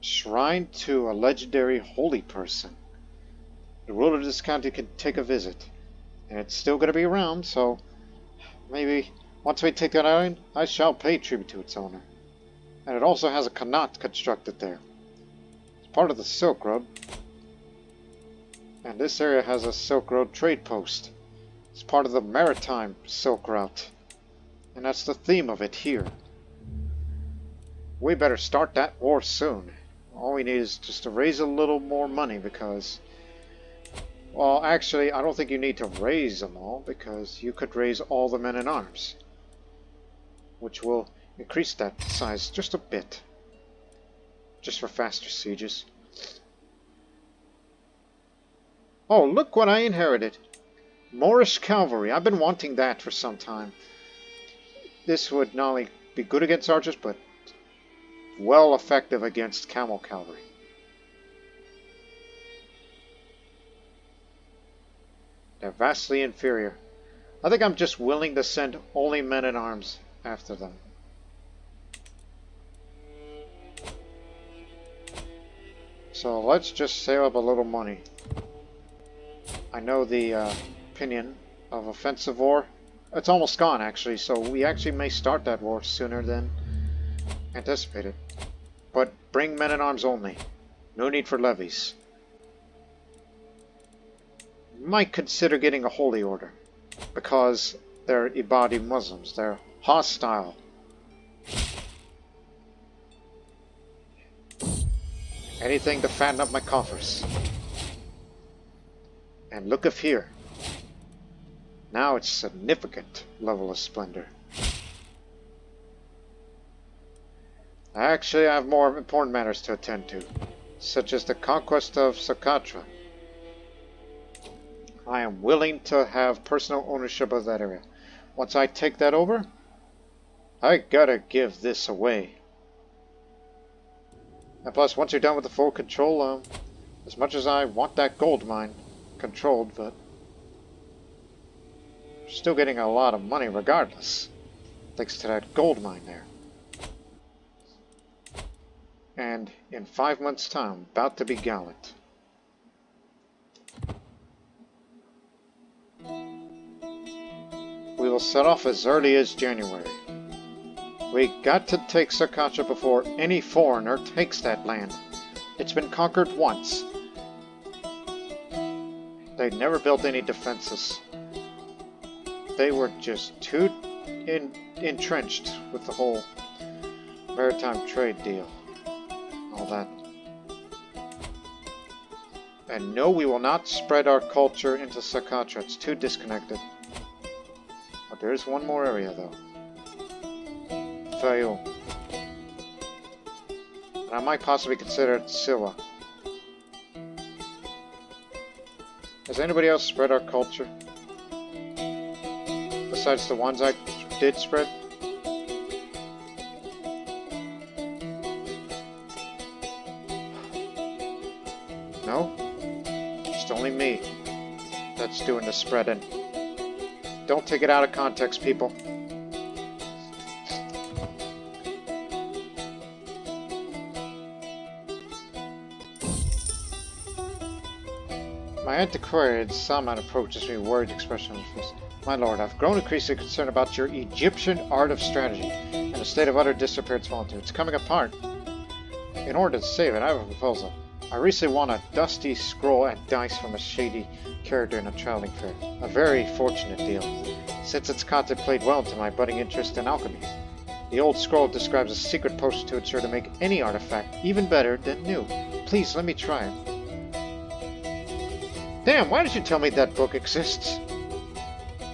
Shrine to a legendary holy person. The ruler of this county can take a visit. And it's still going to be around, so maybe once we take that island, I shall pay tribute to its owner. And it also has a Qanat constructed there. It's part of the Silk Road. And this area has a Silk Road trade post. It's part of the Maritime Silk Route. And that's the theme of it here. We better start that war soon. All we need is just to raise a little more money because... Well, actually, I don't think you need to raise them all because you could raise all the men in arms. Which will increase that size just a bit. Just for faster sieges. Oh, look what I inherited. Moorish cavalry. I've been wanting that for some time. This would not only be good against archers, but well effective against camel cavalry. They're vastly inferior. I think I'm just willing to send only men at arms after them. So let's just save up a little money. I know the opinion of offensive war. It's almost gone actually, so we actually may start that war sooner than anticipated. But bring men at arms only. No need for levies. Might consider getting a holy order because they're Ibadi Muslims. They're Hostile. Anything to fatten up my coffers. And look of here. Now it's significant level of splendor. Actually, I have more important matters to attend to, such as the conquest of Socotra. I am willing to have personal ownership of that area. Once I take that over, I gotta give this away. And plus, once you're done with the full control, as much as I want that gold mine controlled, but still getting a lot of money regardless, thanks to that gold mine there. And in 5 months' time, about to be gallant. We will set off as early as January. We got to take Socotra before any foreigner takes that land. It's been conquered once. They never built any defenses. They were just too entrenched with the whole maritime trade deal. All that. And no, we will not spread our culture into Socotra. It's too disconnected. But there is one more area, though. Vağpūr. And I might possibly consider it Silla. Has anybody else spread our culture? Besides the ones I did spread? No? Just only me that's doing the spreading. Don't take it out of context, people. My antiquarian Salman approaches me, worried expression on his face. My lord, I've grown increasingly concerned about your Egyptian art of strategy and the state of utter disappearance volunteer. It's coming apart. In order to save it, I have a proposal. I recently won a dusty scroll and dice from a shady character in a traveling fair. A very fortunate deal, since its content played well into my budding interest in alchemy. The old scroll describes a secret potion to ensure to make any artifact even better than new. Please let me try it. Damn, why did you tell me that book exists?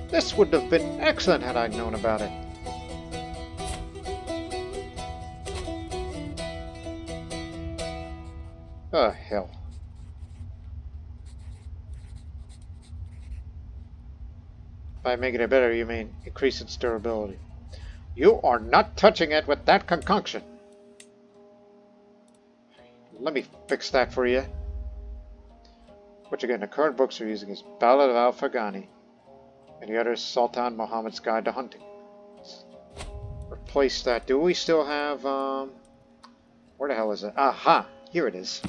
This would have been excellent had I known about it. Oh, hell. By making it better, you mean increase its durability. You are not touching it with that concoction. Let me fix that for you. What you get in the current books we're using is Ballad of Al-Farghani, and the other is Sultan Muhammad's Guide to Hunting. Replace that. Do we still have, where the hell is it? Aha! Here it is.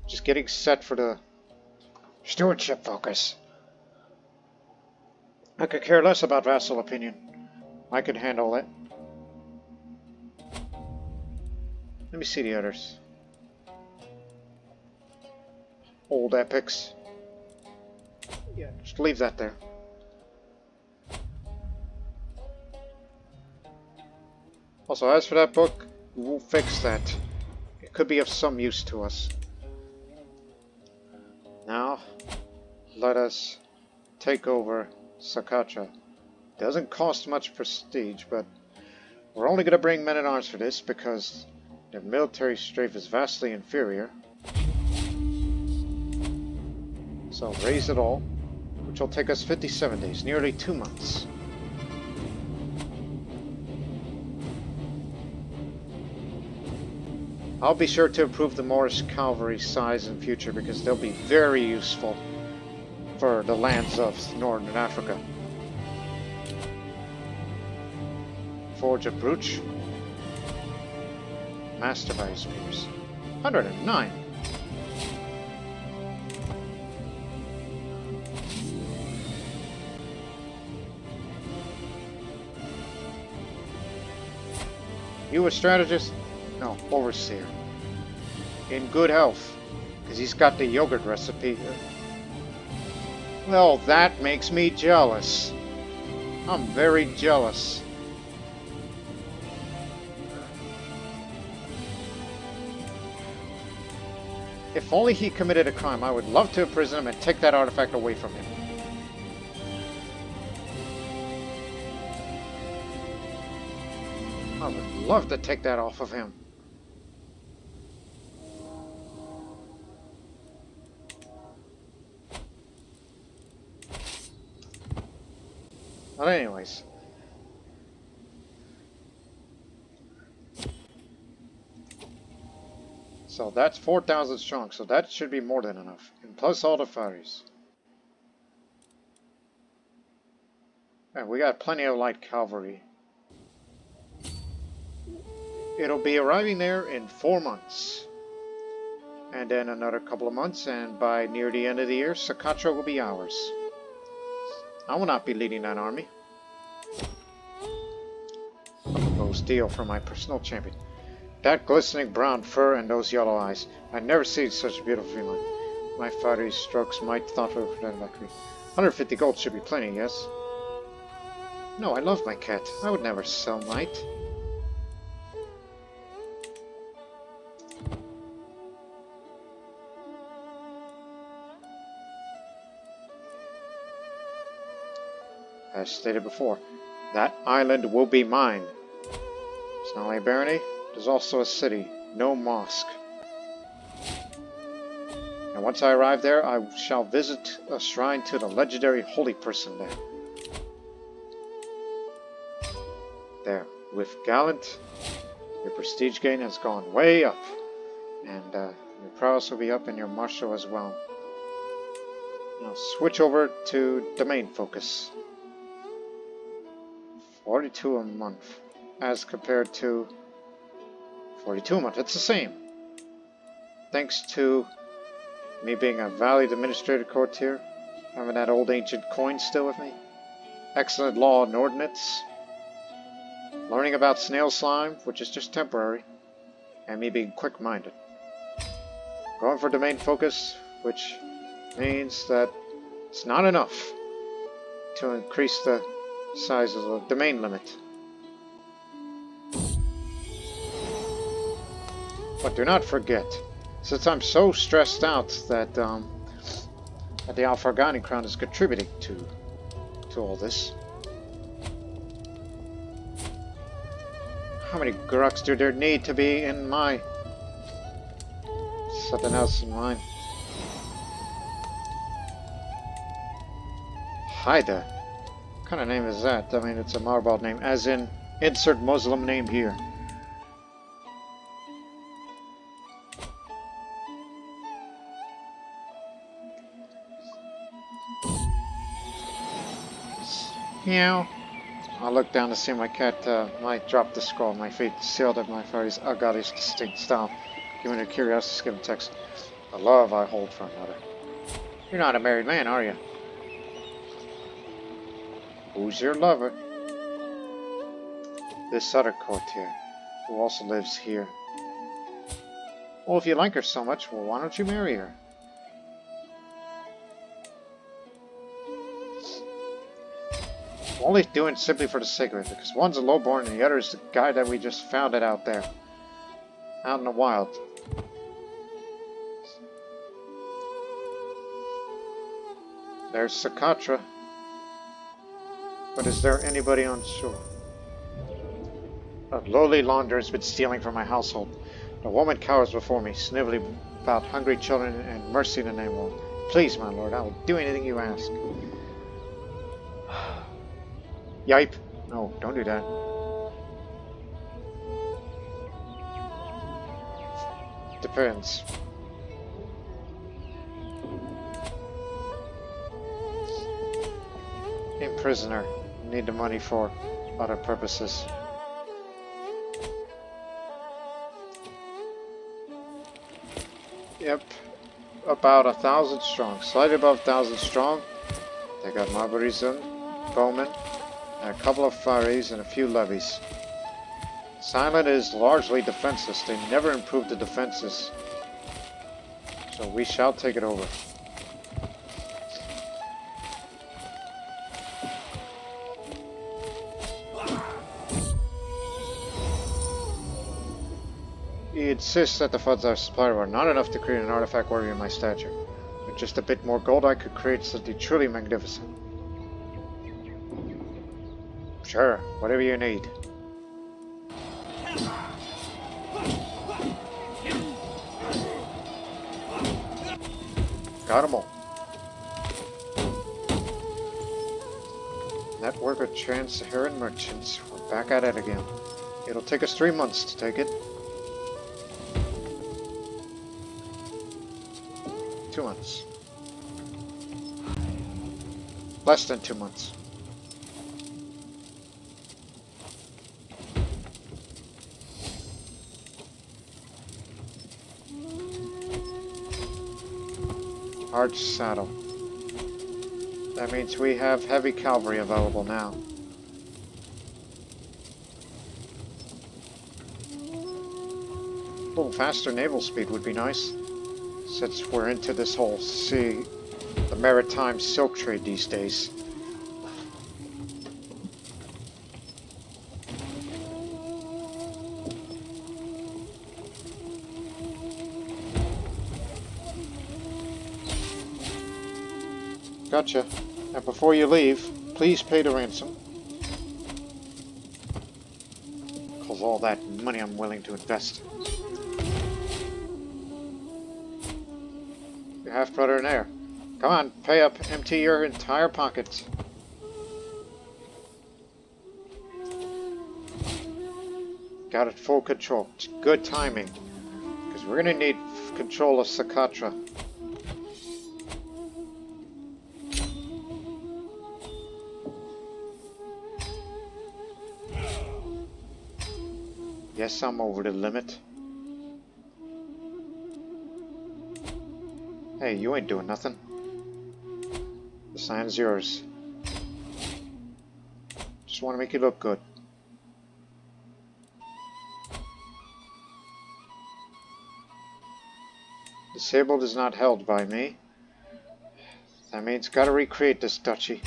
Just getting set for the stewardship focus. I could care less about vassal opinion. I could handle it. Let me see the others. Old epics. Yeah, just leave that there. Also, as for that book, we'll fix that. It could be of some use to us. Now, let us take over Socotra. Doesn't cost much prestige, but we're only going to bring men-at-arms for this because their military strength is vastly inferior. So raise it all, which will take us 57 days, nearly 2 months. I'll be sure to improve the Moorish cavalry size in future because they'll be very useful for the lands of Northern Africa. Forge of Brooch. Master by spears. 109. You a strategist? No, overseer. In good health, because he's got the yogurt recipe. Well, that makes me jealous. I'm very jealous. If only he committed a crime, I would love to imprison him and take that artifact away from him. I would love to take that off of him. But anyways. So that's 4,000 strong, so that should be more than enough. And plus all the ferries. And we got plenty of light cavalry. It'll be arriving there in 4 months. And then another couple of months, and by near the end of the year, Socotra will be ours. I will not be leading that army. A proposed deal for my personal champion. That glistening brown fur and those yellow eyes. I've never seen such a beautiful feline. My father's strokes might thoughtfully for that luxury. 150 gold should be plenty, yes? No, I love my cat. I would never sell Might. As stated before, that island will be mine. It's not only a barony, there's also a city, no mosque. And once I arrive there, I shall visit a shrine to the legendary holy person there. There, with Gallant, your prestige gain has gone way up. And your prowess will be up in your martial as well. Now switch over to domain focus. 42 a month, as compared to 42 a month. It's the same. Thanks to me being a valued administrator courtier, having that old ancient coin still with me, excellent law and ordinance, learning about snail slime, which is just temporary, and me being quick-minded. Going for domain focus, which means that it's not enough to increase the size of the domain limit. But do not forget, since I'm so stressed out that the Al-Farghani crown is contributing to all this. How many Guruks do there need to be in my... something else in mine? Haida. What kind of name is that? I mean, it's a Marbald name, as in, insert Muslim name here. Meow. I'll look down to see my cat might drop the scroll. My feet sealed at my father's Agadi's distinct style. Giving her curiosity, skim text. The love I hold for another. You're not a married man, are you? Who's your lover? This other courtier, who also lives here. Well, if you like her so much, well, why don't you marry her? I'm only doing it simply for the sake of it, because one's a lowborn and the other is the guy that we just found it out there. Out in the wild. There's Socotra. But is there anybody on shore? A lowly launderer has been stealing from my household. The woman cowers before me, sniveling about hungry children and mercy in the name of all. Please, my lord, I will do anything you ask. Yipe! No, don't do that. Depends. Imprisoner. Need the money for other purposes. Yep. About 1,000 strong. Slightly above 1,000 strong. They got Marbury's bowmen, and a couple of faries and a few levies. This island is largely defenseless. They never improved the defenses. So we shall take it over. He insists that the funds I supplied were not enough to create an artifact worthy of my stature. With just a bit more gold, I could create something truly magnificent. Sure, whatever you need. Got 'em all. Network of Trans-Saharan merchants. We're back at it again. It'll take us 3 months to take it. 2 months. Less than 2 months. Arch saddle. That means we have heavy cavalry available now. A little faster naval speed would be nice, since we're into this whole sea, the maritime silk trade these days. Gotcha. And before you leave, please pay the ransom. Cause all that money I'm willing to invest. Your half-brother and heir. Come on, pay up. Empty your entire pockets. Got it full control. It's good timing. Because we're gonna need control of Socotra. Yes, I'm over the limit. Hey, you ain't doing nothing. The sign's yours. Just want to make you look good. Disabled is not held by me. That means gotta recreate this duchy.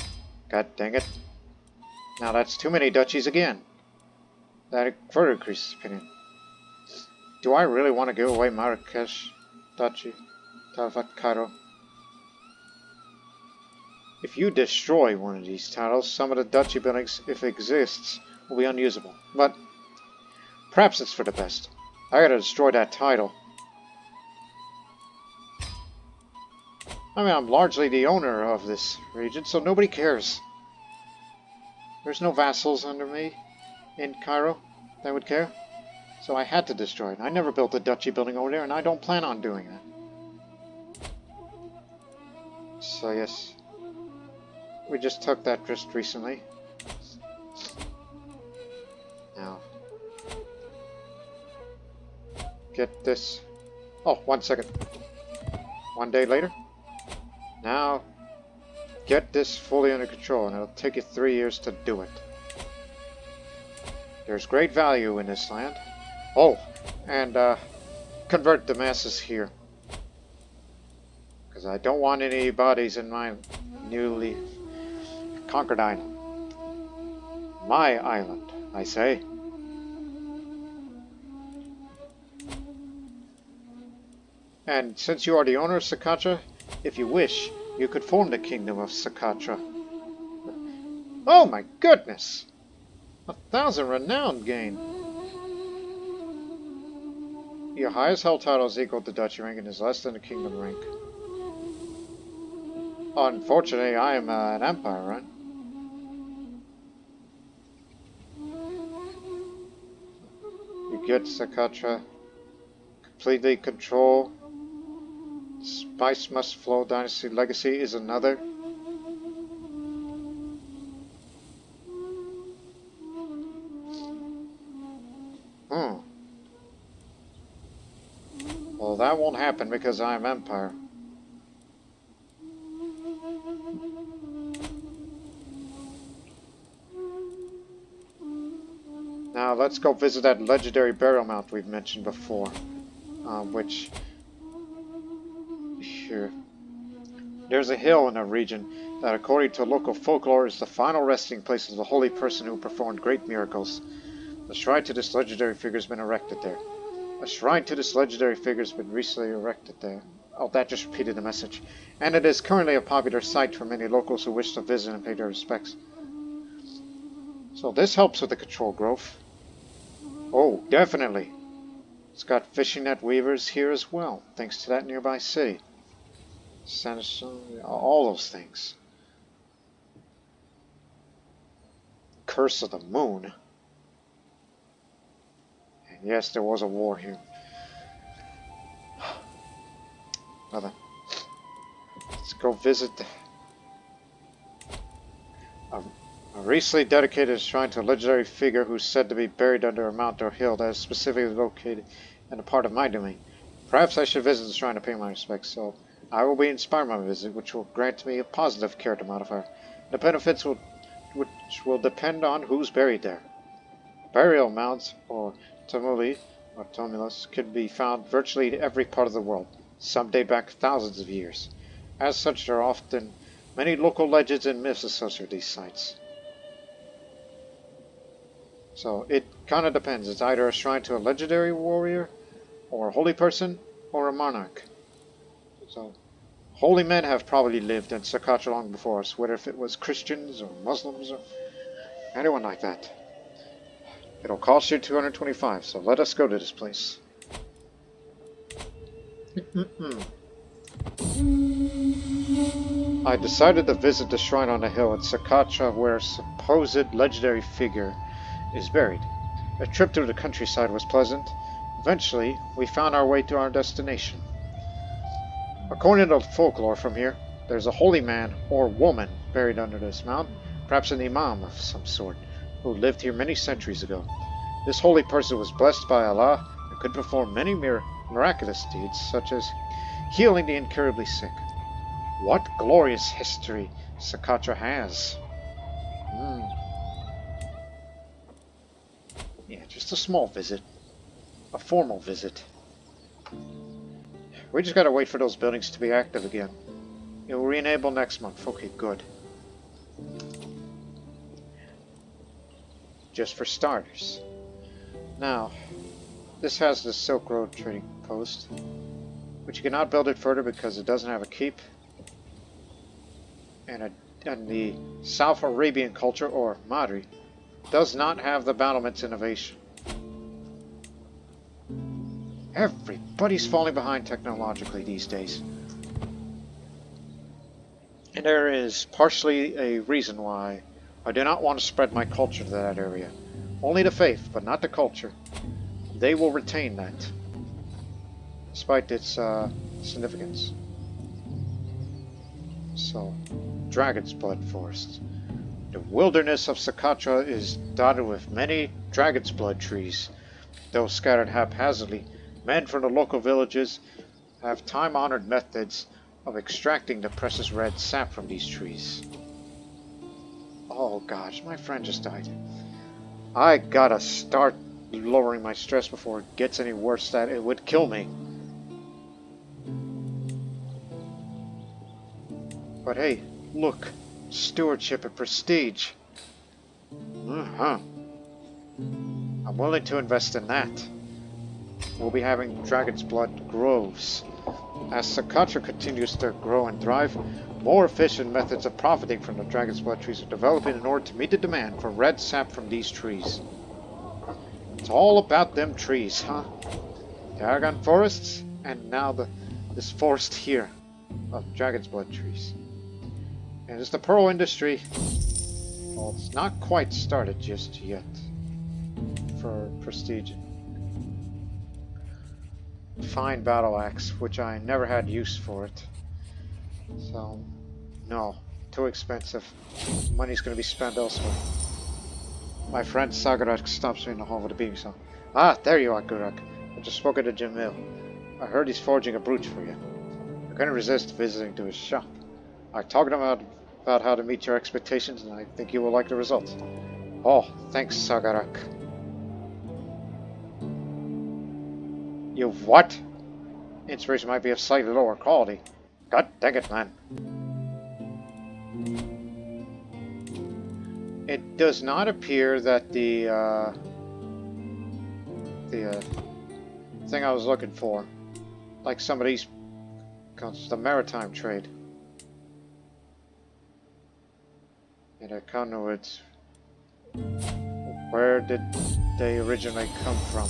God dang it. Now that's too many duchies again. That further increases opinion. Do I really want to give away Marrakesh, Duchy, Talfat, Cairo? If you destroy one of these titles, some of the duchy buildings, if it exists, will be unusable. But perhaps it's for the best. I gotta destroy that title. I mean, I'm largely the owner of this region, so nobody cares. There's no vassals under me in Cairo that would care. So I had to destroy it. I never built a duchy building over there, and I don't plan on doing that. So yes, we just took that just recently. Now, get this. Oh, 1 second. 1 day later. Now, get this fully under control, and it'll take you 3 years to do it. There's great value in this land. Oh, and convert the masses here. Because I don't want any bodies in my newly conquered island. My island, I say. And since you are the owner of Socotra, if you wish, you could form the Kingdom of Socotra. Oh my goodness! 1,000 renown gain. Your highest held title is equal to Duchy rank and is less than the Kingdom rank. Unfortunately, I am an Empire, right? You get Socotra. Completely control. Spice must flow. Dynasty legacy is another. Well, that won't happen because I'm Empire. Now let's go visit that legendary burial mount we've mentioned before. Which... Here. There's a hill in a region that according to local folklore is the final resting place of the holy person who performed great miracles. The shrine to this legendary figure has been erected there. A shrine to this legendary figure has been recently erected there. Oh, that just repeated the message. And it is currently a popular site for many locals who wish to visit and pay their respects. So this helps with the control growth. Oh, definitely. It's got fishing net weavers here as well, thanks to that nearby city. Sanderson, all those things. Curse of the Moon. And yes, there was a war here. Well, let's go visit a recently dedicated shrine to a legendary figure who's said to be buried under a mountain or hill that is specifically located in a part of my domain. Perhaps I should visit the shrine to pay my respects, so I will be inspired by my visit, which will grant me a positive character modifier. The benefits which will depend on who's buried there. Burial mounds, or tumuli, or tumulus, can be found virtually in every part of the world. Some date back thousands of years. As such, there are often many local legends and myths associated with these sites. So it kind of depends. It's either a shrine to a legendary warrior, or a holy person, or a monarch. So holy men have probably lived in Socotra long before us, whether if it was Christians or Muslims or anyone like that. It'll cost you 225, so let us go to this place. I decided to visit the shrine on the hill at Socotra where a supposed legendary figure is buried. A trip through the countryside was pleasant. Eventually, we found our way to our destination. According to folklore from here, there's a holy man or woman buried under this mountain, perhaps an imam of some sort, who lived here many centuries ago. This holy person was blessed by Allah and could perform many miraculous deeds, such as healing the incurably sick. What glorious history Socotra has. Yeah, just a small visit. A formal visit. We just gotta wait for those buildings to be active again. It will re-enable next month. Okay, good. Just for starters. Now, this has the Silk Road trading post, but you cannot build it further because it doesn't have a keep. And the South Arabian culture, or Madri, does not have the battlements innovation. Everybody's falling behind technologically these days. And there is partially a reason why I do not want to spread my culture to that area. Only the faith, but not the culture. They will retain that, despite its significance. So, Dragon's Blood Forest. The wilderness of Socotra is dotted with many dragon's blood trees. Though scattered haphazardly, men from the local villages have time-honored methods of extracting the precious red sap from these trees. Oh gosh, my friend just died. I gotta start lowering my stress before it gets any worse that it would kill me. But hey, look, stewardship and prestige. I'm willing to invest in that. We'll be having Dragon's Blood groves. As Socotra continues to grow and thrive, more efficient methods of profiting from the Dragon's Blood trees are developing in order to meet the demand for red sap from these trees. It's all about them trees, huh? The Argon forests, and now this forest here of Dragon's Blood trees. And as the pearl industry, well, it's not quite started just yet for prestige. Fine battle axe, which I never had use for it. So, no, too expensive. Money's going to be spent elsewhere. My friend Sagarak stops me in the hall with a beam saw. Ah, there you are, Gurak. I just spoke to Jamil. I heard he's forging a brooch for you. I couldn't resist visiting to his shop. I talked to him about how to meet your expectations, and I think you will like the results. Oh, thanks, Sagarak. You what? Inspiration might be of slightly lower quality. God dang it, man. It does not appear that the thing I was looking for. Like some of these comes the maritime trade. And I can't know it's where did they originally come from?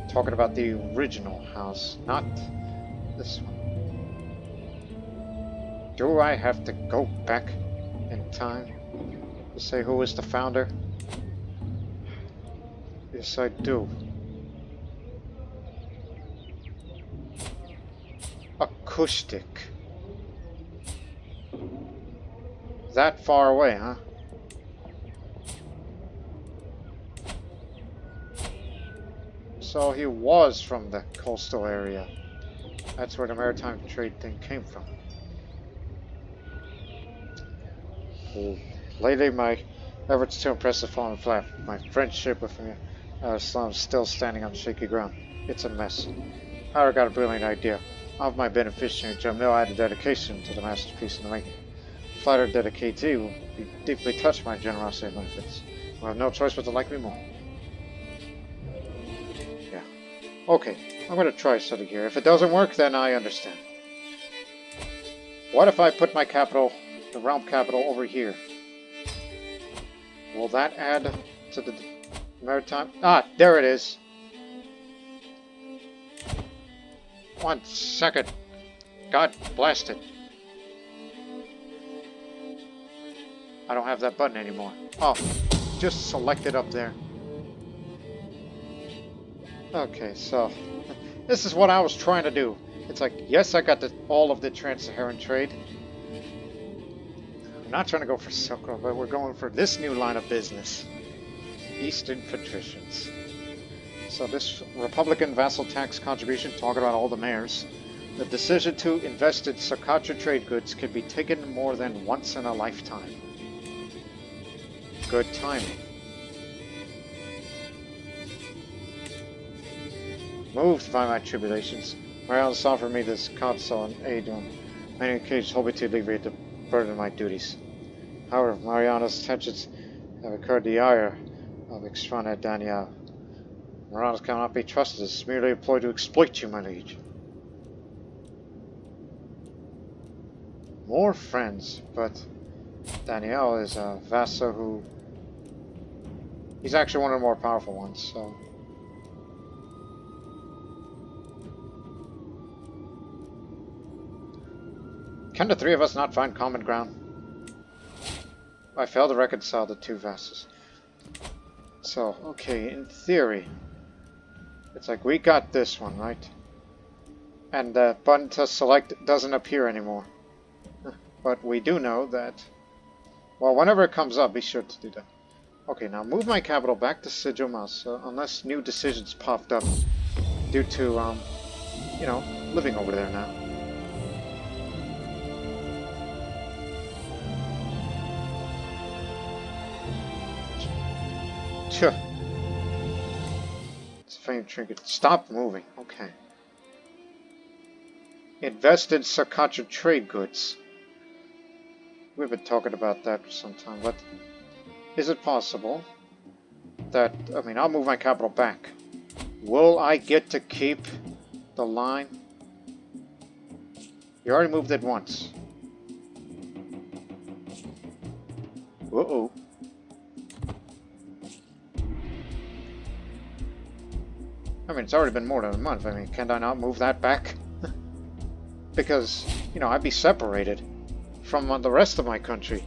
Talking about the original house, not this one. Do I have to go back in time to say who was the founder? Yes, I do. Acoustic. That far away, huh? So he was from the coastal area. That's where the maritime trade thing came from. Lately, my efforts to impress have fallen flat. My friendship with me is still standing on shaky ground. It's a mess. However, I got a brilliant idea. Of my beneficiary, Jamil added dedication to the masterpiece in the making. Flattered dedicatee will be deeply touched by generosity and benefits. We'll have no choice but to like me more. Yeah. Okay, I'm going to try something here. If it doesn't work, then I understand. What if I put my capital, the realm capital, over here? Will that add to the maritime? Ah, there it is. 1 second. God blast it. I don't have that button anymore. Oh, just select it up there. Okay, so this is what I was trying to do. It's like, yes, I got all of the Trans-Saharan trade. I'm not trying to go for Silk Road, but we're going for this new line of business. Eastern patricians. So this Republican vassal tax contribution, talking about all the mayors. The decision to invest in Socotra trade goods can be taken more than once in a lifetime. Good timing. Moved by my tribulations, Marianus offered me this counsel and aid on many occasions, hoping to alleviate the burden of my duties. However, Marianus' tensions have incurred the ire of Extrana Daniel. Marianus cannot be trusted as merely employed to exploit you, my liege. More friends, but Daniel is a vassal who... He's actually one of the more powerful ones, so... Can the three of us not find common ground? I failed to reconcile the two vassals. So, okay, in theory... It's like, we got this one, right? And the button to select doesn't appear anymore. But we do know that... Well, whenever it comes up, be sure to do that. Okay, now move my capital back to Sigilmas, unless new decisions popped up due to, you know, living over there now. Chuh. It's a famed trinket. Stop moving. Okay. Invest in Socotra trade goods. We've been talking about that for some time, but is it possible that, I mean, I'll move my capital back. Will I get to keep the line? You already moved it once. Uh-oh. I mean, it's already been more than a month. I mean, can I not move that back? Because, you know, I'd be separated from the rest of my country.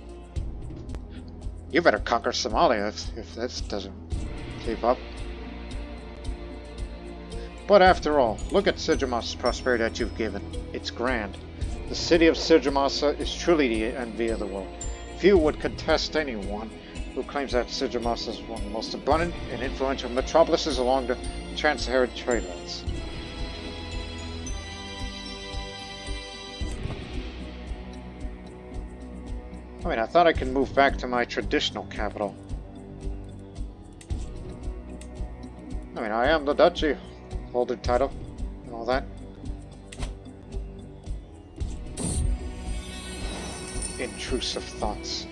You better conquer Somalia if this doesn't keep up. But after all, look at Sigilmas' prosperity that you've given. It's grand. The city of Sigilmas is truly the envy of the world. Few would contest anyone who claims that Sigilmas is one of the most abundant and influential metropolises along the Trans-Saharan trade routes. I mean, I thought I could move back to my traditional capital. I mean, I am the duchy, holder title, and all that. Intrusive thoughts.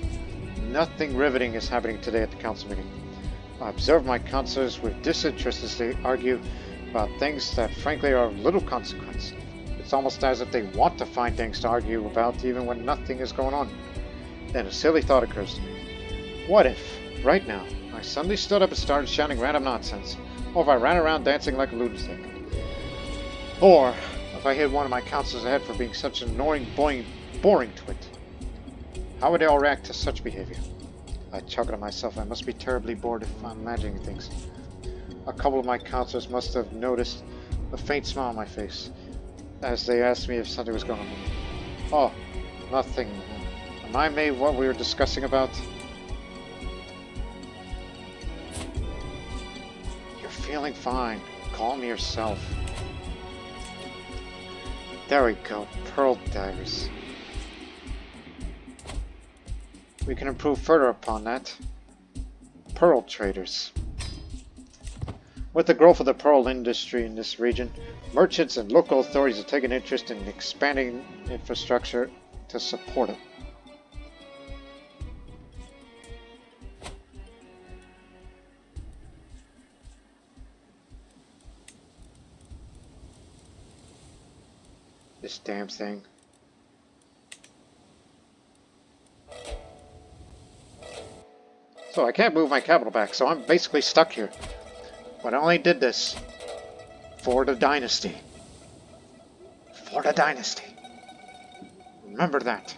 Nothing riveting is happening today at the council meeting. I observe my councillors with disinterest as they argue about things that frankly are of little consequence. It's almost as if they want to find things to argue about even when nothing is going on. Then a silly thought occurs to me. What if, right now, I suddenly stood up and started shouting random nonsense, or if I ran around dancing like a lunatic? Or if I hit one of my counselors ahead for being such an annoying, boring twit? How would they all react to such behavior? I chuckled to myself. I must be terribly bored if I'm imagining things. A couple of my counselors must have noticed a faint smile on my face as they asked me if something was going on. Oh, nothing. Remind me what we were discussing about? You're feeling fine. Calm yourself. There we go. Pearl daggers. We can improve further upon that. Pearl traders. With the growth of the pearl industry in this region, merchants and local authorities have taken interest in expanding infrastructure to support it. This damn thing. So I can't move my capital back, so I'm basically stuck here. But I only did this for the dynasty. For the dynasty. Remember that.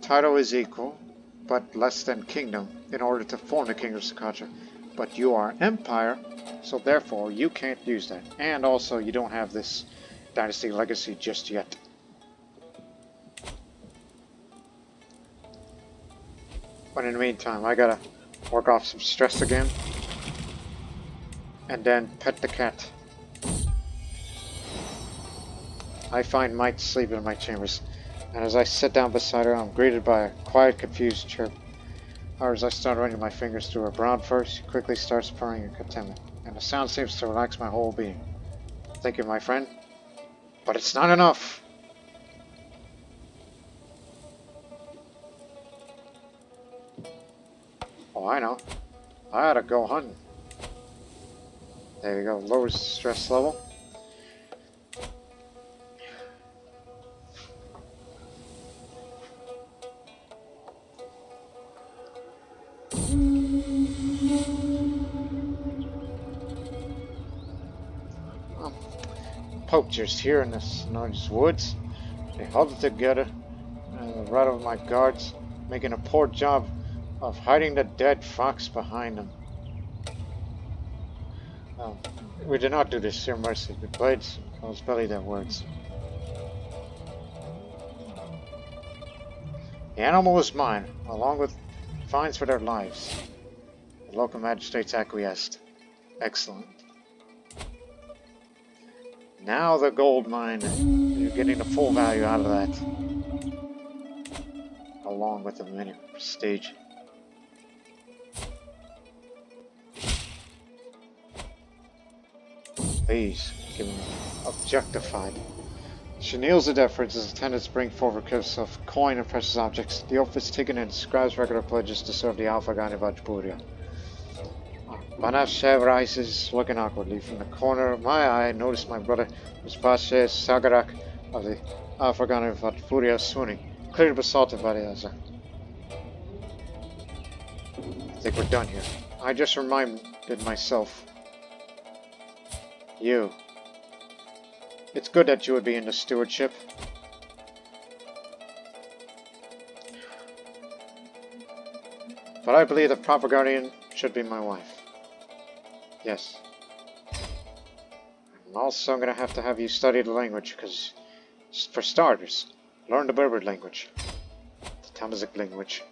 Title is equal, but less than kingdom, in order to form the Kingdom of Socotra. But you are empire, so therefore you can't use that. And also you don't have this dynasty legacy just yet. But in the meantime, I gotta work off some stress again. And then pet the cat. I find Mite sleeping in my chambers. And as I sit down beside her, I'm greeted by a quiet, confused chirp. However, as I start running my fingers through her brown fur, she quickly starts purring in contentment. And the sound seems to relax my whole being. Thank you, my friend. But it's not enough. Oh, I know. I ought to go hunting. There you go. Lowers the stress level. Poachers here in this nice woods. They huddle together and the rattle of my guards, making a poor job of hiding the dead fox behind them. We do not do this here, mercy. The blades always belly their words. The animal is mine, along with fines for their lives. The local magistrates acquiesced. Excellent. Now the gold mine, you're getting the full value out of that. Along with the mini prestige. Please, give me objectified. She kneels the deference as attendants bring forward gifts of coin and precious objects. The oath is taken and describes regular pledges to serve the Al-Farghani Vağpūr. Banashev rises, looking awkwardly. From the corner of my eye, I noticed my brother, Vāpūr Sagarak of the Al-Farghani Vāpūr, swooning, clearly besotted by the other. I think we're done here. I just reminded myself. You. It's good that you would be in the stewardship. But I believe the proper guardian should be my wife. Yes. And also I'm going to have you study the language, because, for starters, learn the Berber language. The Tamazic language.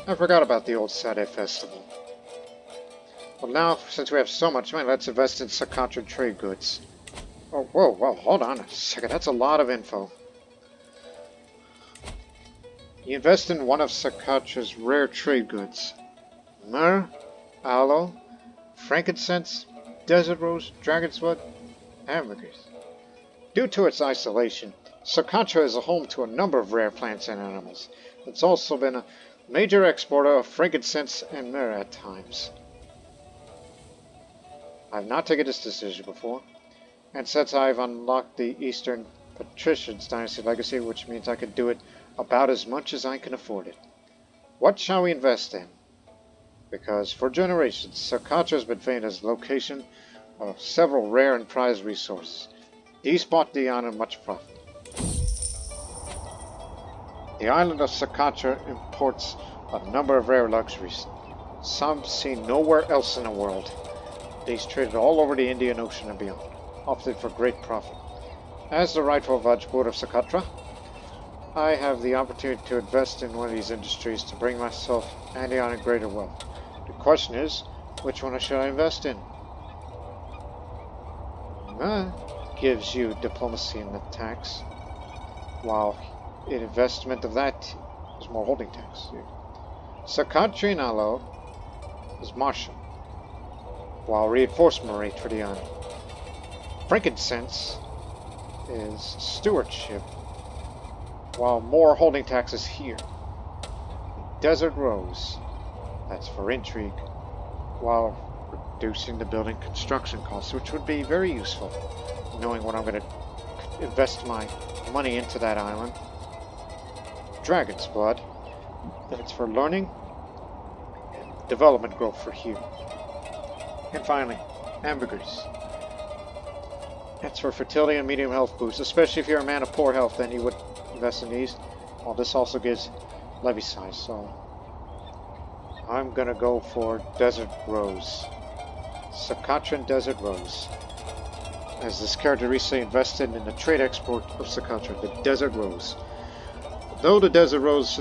I forgot about the old Saturday festival. Well now, since we have so much money, let's invest in Socotra trade goods. Oh, whoa, hold on a second. That's a lot of info. You invest in one of Socotra's rare trade goods. Myrrh, aloe, frankincense, desert rose, dragon's blood, ambergris. Due to its isolation, Socotra is a home to a number of rare plants and animals. It's also been a major exporter of frankincense and myrrh at times. I've not taken this decision before, and since I've unlocked the Eastern Patricians Dynasty legacy, which means I can do it about as much as I can afford it. What shall we invest in? Because for generations, Socotra has been famed as the location of several rare and prized resources. These brought the island much profit. The island of Socotra imports a number of rare luxuries, some seen nowhere else in the world. These traded all over the Indian Ocean and beyond, often for great profit. As the rightful Vağpūr of Socotra, I have the opportunity to invest in one of these industries to bring myself and the island greater wealth. The question is, which one should I invest in? Gives you diplomacy and the tax, while an investment of that is more holding tax. Socotra and aloe is martial, while reinforcement rate for the island. Frankincense is stewardship, while more holding taxes here. Desert rose, that's for intrigue, while reducing the building construction costs, which would be very useful, knowing what I'm going to invest my money into that island. Dragon's blood, that's for learning and development growth for here. And finally, ambergris. That's for fertility and medium health boost, especially if you're a man of poor health, then you would invest in these. Well, this also gives levy size, so I'm gonna go for desert rose. Socotran desert rose. As this character recently invested in the trade export of Socotra, the desert rose. Though the desert rose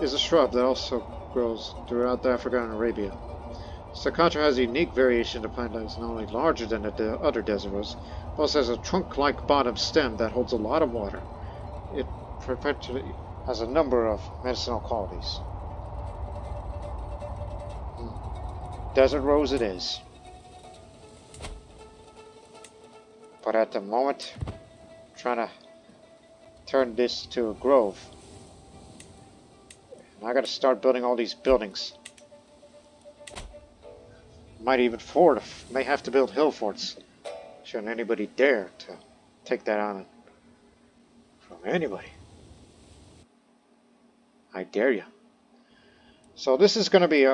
is a shrub that also grows throughout Africa and Arabia, Socotra has a unique variation of plant that is not only larger than the other desert rose, but also has a trunk-like bottom stem that holds a lot of water. It perpetually has a number of medicinal qualities. Desert rose it is. But at the moment, I'm trying to turn this to a grove. And I gotta start building all these buildings. Might even may have to build hill forts. Shouldn't anybody dare to take that on from anybody. I dare you. So this is gonna be,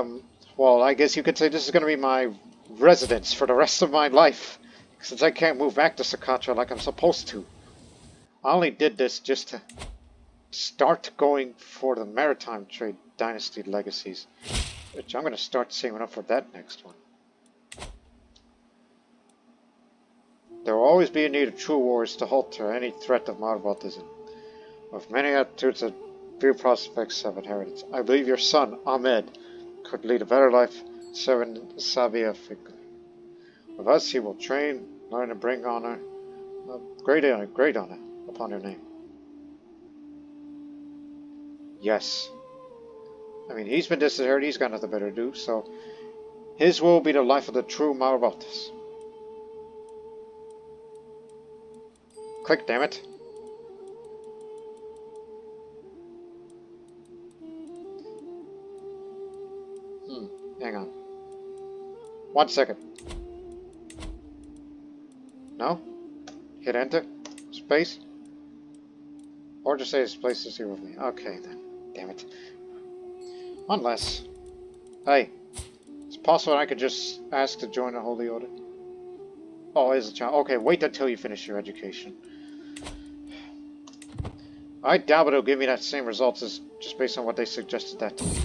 well, I guess you could say this is gonna be my residence for the rest of my life, since I can't move back to Socotra like I'm supposed to. I only did this just to start going for the Maritime Trade Dynasty legacies, which I'm going to start saving up for that next one. There will always be a need of true warriors to alter any threat of Marvatism. With many attitudes and few prospects of inheritance, I believe your son, Ahmed, could lead a better life serving Savia Fikri. With us, he will train, learn, and bring honor, great honor upon your name. Yes. I mean, he's been disinherited, he's got nothing better to do, so his will be the life of the true Marvatis. Click, damn it. Hang on. 1 second. No? Hit enter? Space? Or just say this place is here with me. Okay then. Damn it. Unless... Hey. It's possible I could just ask to join the Holy Order. Oh, is a child. Okay, wait until you finish your education. I doubt it'll give me that same results as just based on what they suggested that to me.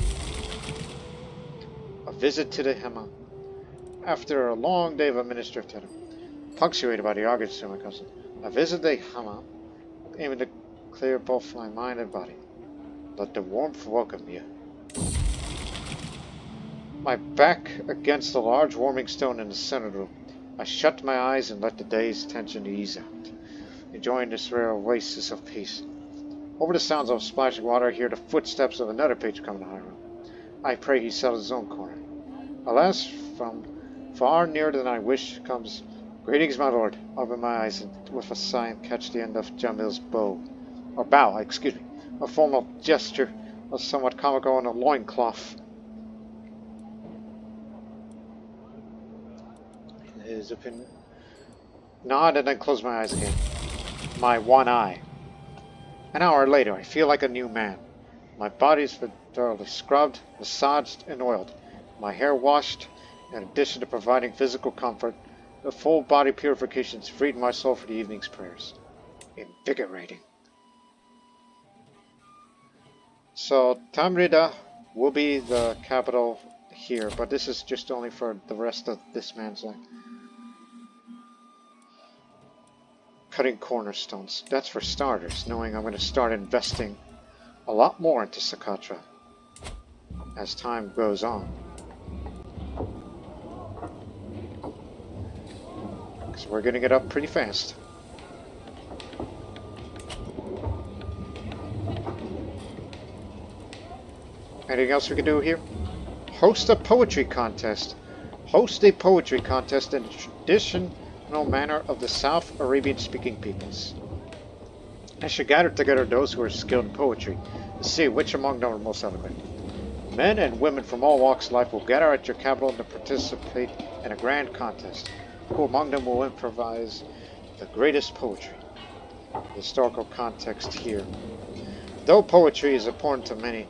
A visit to the Hema. After a long day of administrative punctuated by the arguments to my cousin, I visit the Hema, aiming to clear both my mind and body. Let the warmth welcome you. My back against the large warming stone in the center of the room, I shut my eyes and let the day's tension ease out, enjoying this rare oasis of peace. Over the sounds of splashing water, I hear the footsteps of another page coming to Hiram. I pray he settles his own corner. Alas, from far nearer than I wish comes, "Greetings, my lord." Open my eyes and with a sigh and catch the end of Jamil's bow, excuse me, a formal gesture, a somewhat comical in a loincloth. His opinion. Nod and then close my eyes again. My one eye. An hour later, I feel like a new man. My body has been thoroughly scrubbed, massaged, and oiled. My hair washed. In addition to providing physical comfort, the full body purification has freed my soul for the evening's prayers. Invigorating. So, Tamrida will be the capital here, but this is just only for the rest of this man's life. Cutting cornerstones. That's for starters, knowing I'm going to start investing a lot more into Socotra as time goes on. Because we're getting it up pretty fast. Anything else we can do here? Host a poetry contest. Host a poetry contest in the traditional manner of the South Arabian speaking peoples. I should gather together those who are skilled in poetry to see which among them are most eloquent. Men and women from all walks of life will gather at your capital to participate in a grand contest. Who among them will improvise the greatest poetry? The historical context here. Though poetry is important to many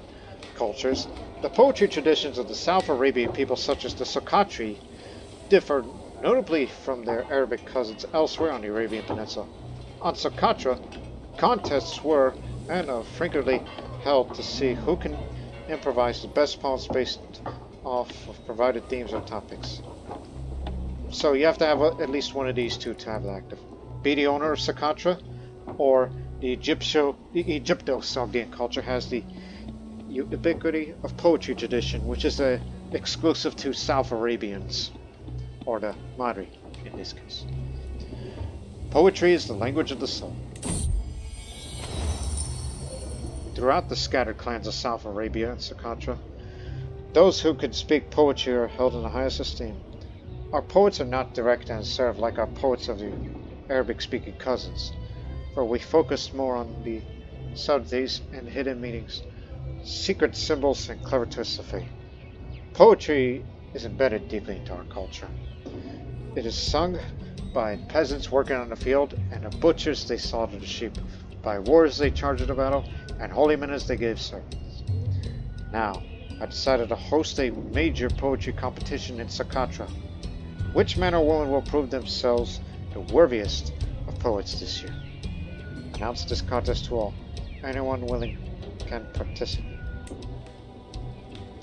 cultures, the poetry traditions of the South Arabian people, such as the Socotri, differ notably from their Arabic cousins elsewhere on the Arabian Peninsula. On Socotra, contests were and are frequently held to see who can improvise the best poems based off of provided themes or topics. So you have to have at least one of these two to have it active. Be the owner of Socotra, or the Egypto-Sogdian culture has the ubiquity of poetry tradition, which is exclusive to South Arabians, or the Madri in this case. Poetry is the language of the soul. Throughout the scattered clans of South Arabia and Socotra, those who can speak poetry are held in the highest esteem. Our poets are not direct and served like our poets of the Arabic-speaking cousins, for we focus more on the subtleties and hidden meanings, secret symbols, and clever twists of fate. Poetry is embedded deeply into our culture. It is sung by peasants working on the field, and the butchers they slaughter the sheep, by warriors they charge into battle, and holy men as they gave sermons. Now, I decided to host a major poetry competition in Socotra. Which man or woman will prove themselves the worthiest of poets this year? Announce this contest to all. Anyone willing can participate.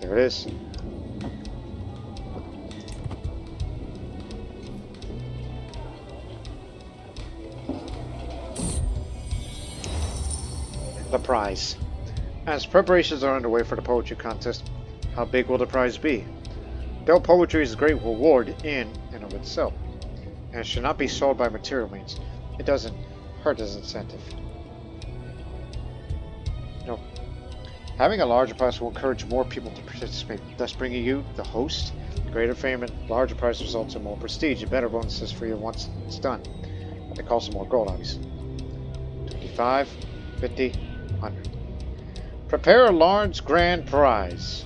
There it is. The prize. As preparations are underway for the poetry contest, how big will the prize be? Though poetry is a great reward in and of itself, and should not be sold by material means, it doesn't hurt as incentive. No. Having a larger prize will encourage more people to participate, thus bringing you, the host, greater fame, and larger prize results in more prestige and better bonuses for you once it's done. They cost some more gold, obviously. 25, 50, 100. Prepare a large grand prize.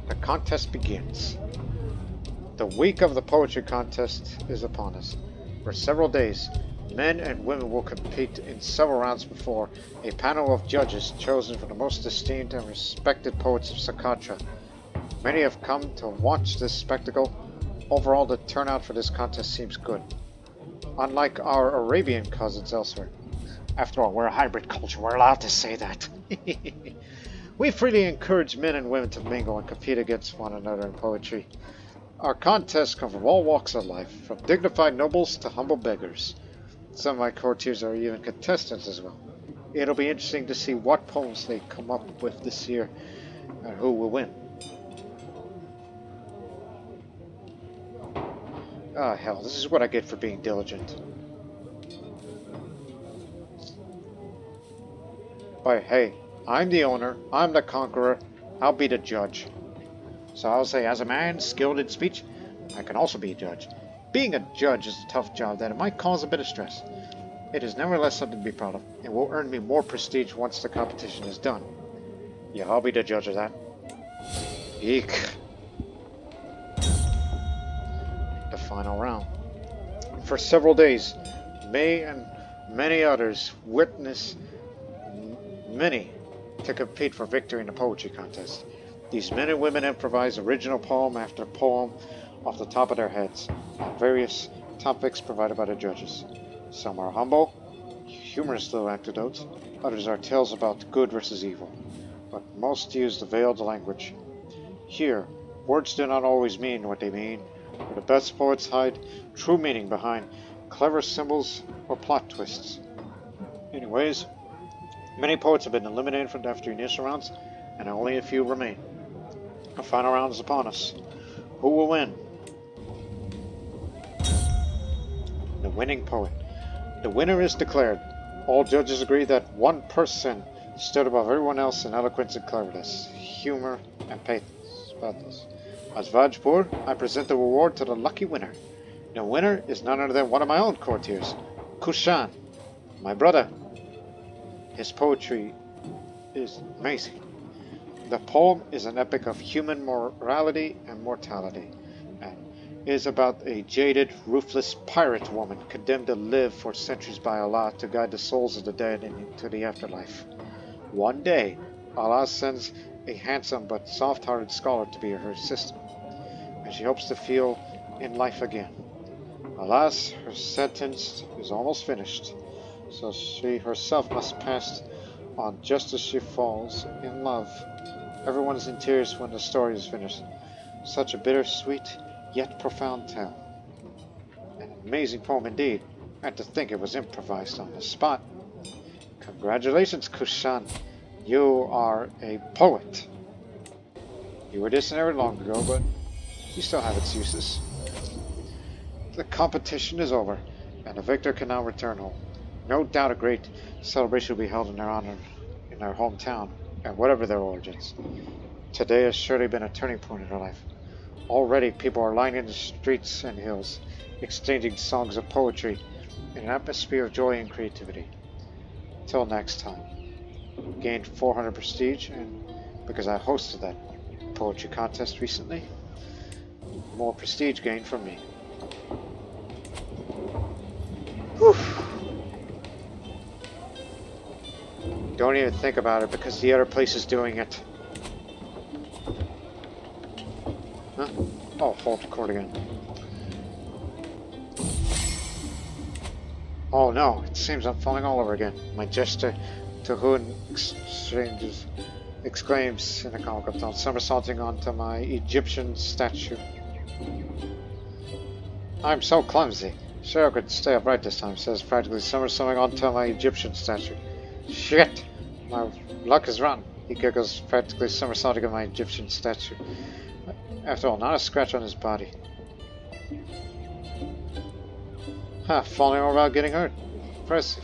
The contest begins. The week of the poetry contest is upon us. For several days, men and women will compete in several rounds before a panel of judges chosen from the most esteemed and respected poets of Socotra. Many have come to watch this spectacle. Overall, the turnout for this contest seems good. Unlike our Arabian cousins elsewhere. After all, we're a hybrid culture. We're allowed to say that. We freely encourage men and women to mingle and compete against one another in poetry. Our contests come from all walks of life, from dignified nobles to humble beggars. Some of my courtiers are even contestants as well. It'll be interesting to see what poems they come up with this year and who will win. Ah, hell, this is what I get for being diligent. But hey, I'm the owner, I'm the conqueror, I'll be the judge. So I'll say, as a man skilled in speech, I can also be a judge. Being a judge is a tough job that it might cause a bit of stress. It is nevertheless something to be proud of, and will earn me more prestige once the competition is done. Yeah, I'll be the judge of that. Eek. The final round. For several days, May and many others witness many to compete for victory in the poetry contest. These men and women improvise original poem after poem off the top of their heads on various topics provided by the judges. Some are humble, humorous little anecdotes, others are tales about good versus evil, but most use the veiled language. Here, words do not always mean what they mean, for the best poets hide true meaning behind clever symbols or plot twists. Anyways, many poets have been eliminated from after initial rounds, and only a few remain. The final round is upon us. Who will win? The winning poet. The winner is declared. All judges agree that one person stood above everyone else in eloquence and cleverness, humor, and pathos. As Vağpūr, I present the reward to the lucky winner. The winner is none other than one of my own courtiers, Kushan, my brother. His poetry is amazing. The poem is an epic of human morality and mortality, and is about a jaded, ruthless pirate woman condemned to live for centuries by Allah to guide the souls of the dead into the afterlife. One day, Allah sends a handsome but soft-hearted scholar to be her assistant, and she hopes to feel in life again. Alas, her sentence is almost finished, so she herself must pass on just as she falls in love. Everyone is in tears when the story is finished. Such a bittersweet, yet profound tale. An amazing poem indeed, and to think it was improvised on the spot. Congratulations, Kushan. You are a poet. You were disinherited long ago, but you still have its uses. The competition is over, and the victor can now return home. No doubt a great celebration will be held in their honor in their hometown, and whatever their origins. Today has surely been a turning point in their life. Already people are lining the streets and hills, exchanging songs of poetry in an atmosphere of joy and creativity. Till next time. Gained 400 prestige, and because I hosted that poetry contest recently, more prestige gained from me. Whew. Don't even think about it because the other place is doing it. Huh? Oh, hold record again. Oh no, it seems I'm falling all over again. My gesture to Hun exclaims in a comical tone, somersaulting onto my Egyptian statue. I'm so clumsy. Sure I could stay upright this time, says practically somersaulting onto my Egyptian statue. Shit! My luck is rotten. He giggles, practically somersaulting on my Egyptian statue. After all, not a scratch on his body. Falling over without getting hurt. Impressive.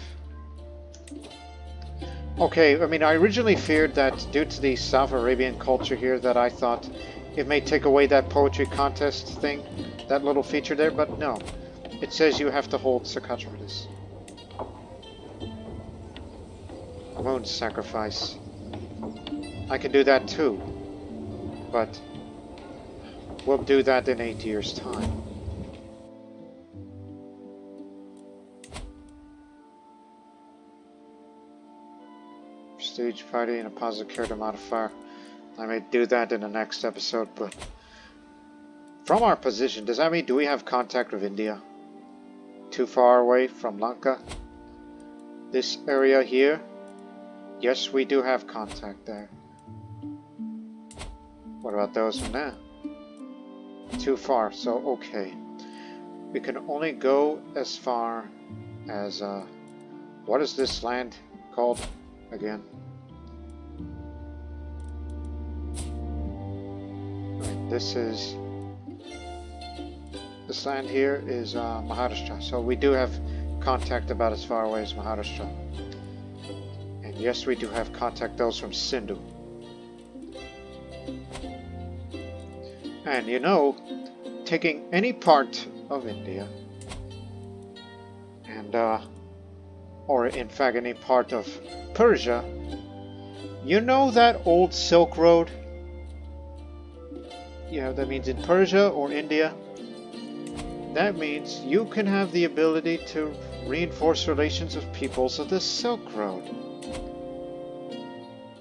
Okay, I mean, I originally feared that due to the South Arabian culture here that I thought it may take away that poetry contest thing, that little feature there, but no. It says you have to hold Socotra for this. Moon sacrifice. I can do that too, but we'll do that in 8 years' time. Prestige party and a positive character modifier. I may do that in the next episode, but from our position, does that mean do we have contact with India? Too far away from Lanka? This area here? Yes, we do have contact there. What about those from there? Too far, so okay. We can only go as far as, what is this land called again? Right, this is the This land here is Maharashtra, so we do have contact about as far away as Maharashtra. And yes, we do have contact those from Sindhu. And you know, taking any part of India, and or in fact any part of Persia, you know that old Silk Road? Yeah, that means in Persia or India, that means you can have the ability to reinforce relations with peoples of the Silk Road.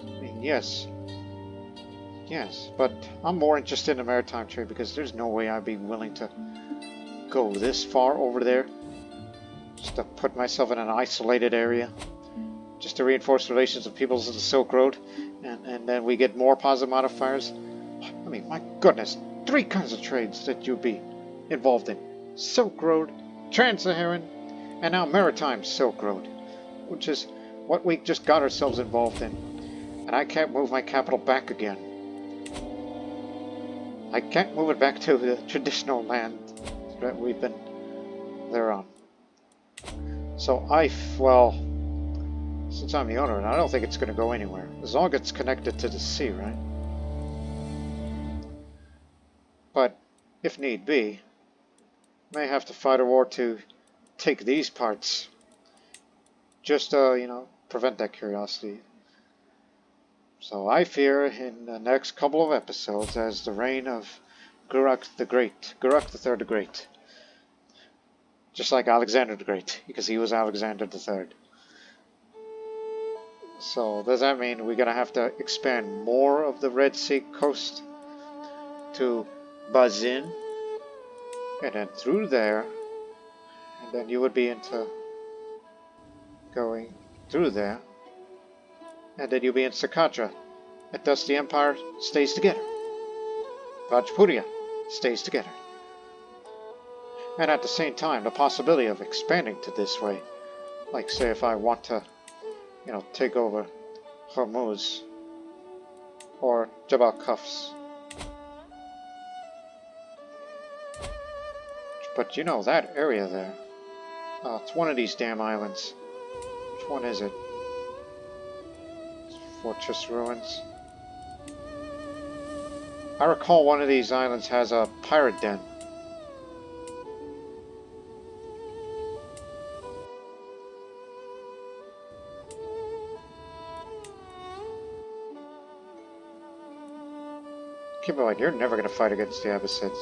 I mean, yes, but I'm more interested in maritime trade because there's no way I'd be willing to go this far over there just to put myself in an isolated area just to reinforce relations with peoples of the Silk Road, and then we get more positive modifiers. I mean, my goodness, 3 kinds of trades that you'd be involved in: Silk Road, Trans-Saharan, and now Maritime Silk Road, which is what we just got ourselves involved in. And I can't move my capital back again. I can't move it back to the traditional land that we've been there on. So well, since I'm the owner, I don't think it's going to go anywhere. As long as it's connected to the sea, right? But if need be, may have to fight a war to take these parts. Just you know, prevent that curiosity. So I fear in the next couple of episodes, as the reign of Gurak the Great, Gurak III the Great, just like Alexander the Great, because he was Alexander III. So does that mean we're going to have to expand more of the Red Sea coast to Bazin, and then through there, and then you would be into going through there, and then you'll be in Socotra, and thus the empire stays together. Vajpuria stays together. And at the same time, the possibility of expanding to this way, like say if I want to, you know, take over Hormuz or Jabal Qafs. But you know, that area there, it's one of these damn islands. Which one is it? Fortress Ruins. I recall one of these islands has a pirate den. Keep in mind, you're never going to fight against the Abbasids.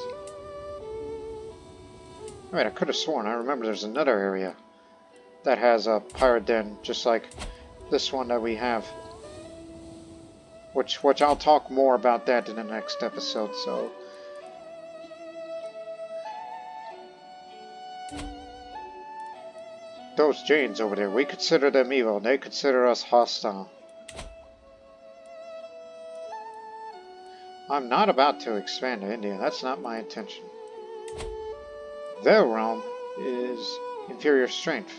I mean, I could have sworn, I remember there's another area that has a pirate den, just like this one that we have. Which I'll talk more about that in the next episode, so... Those Jains over there, we consider them evil, and they consider us hostile. I'm not about to expand to India, that's not my intention. Their realm is inferior strength.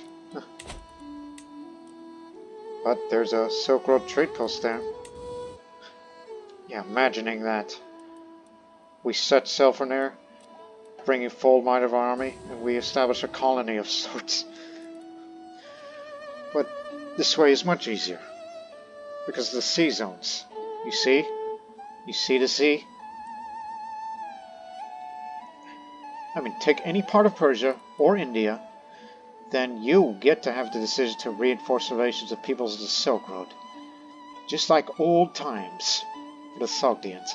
But there's a Silk Road trade post there. Yeah, imagining that. We set sail from there, bringing full might of our army, and we establish a colony of sorts. But this way is much easier, because of the sea zones. You see? You see the sea? I mean, take any part of Persia or India, then you get to have the decision to reinforce relations with peoples of the Silk Road. Just like old times for the Sogdians,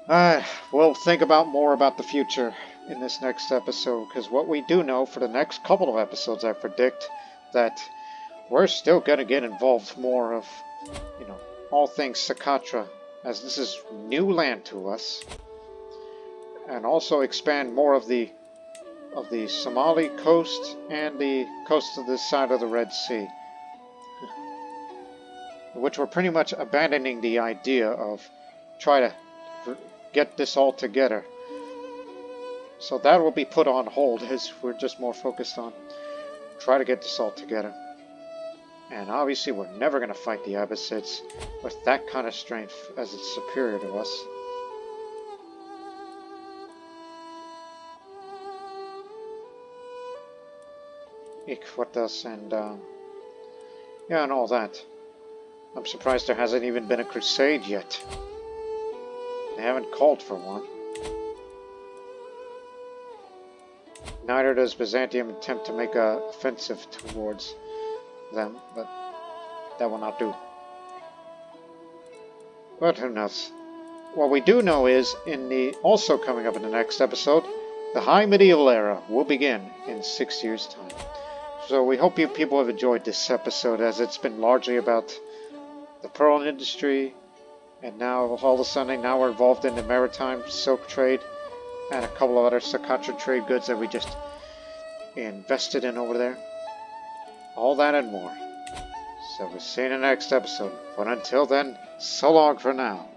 huh? We'll think about more about the future in this next episode, because what we do know for the next couple of episodes, I predict that we're still going to get involved more of, you know, all things Socotra, as this is new land to us, and also expand more of the Somali coast and the coast of this side of the Red Sea, which we're pretty much abandoning the idea of try to get this all together. So that will be put on hold, as we're just more focused on try to get this all together. And obviously we're never going to fight the Abbasids with that kind of strength, as it's superior to us. Iquitas and yeah, and all that. I'm surprised there hasn't even been a crusade yet. They haven't called for one. Neither does Byzantium attempt to make an offensive towards them, but that will not do. But who knows? What we do know is, also coming up in the next episode, the High Medieval Era will begin in 6 years' time. So we hope you people have enjoyed this episode, as it's been largely about the pearl industry, and now all of a sudden now we're involved in the maritime silk trade and a couple of other Socotra trade goods that we just invested in over there. All that and more. So we'll see you in the next episode. But until then, so long for now.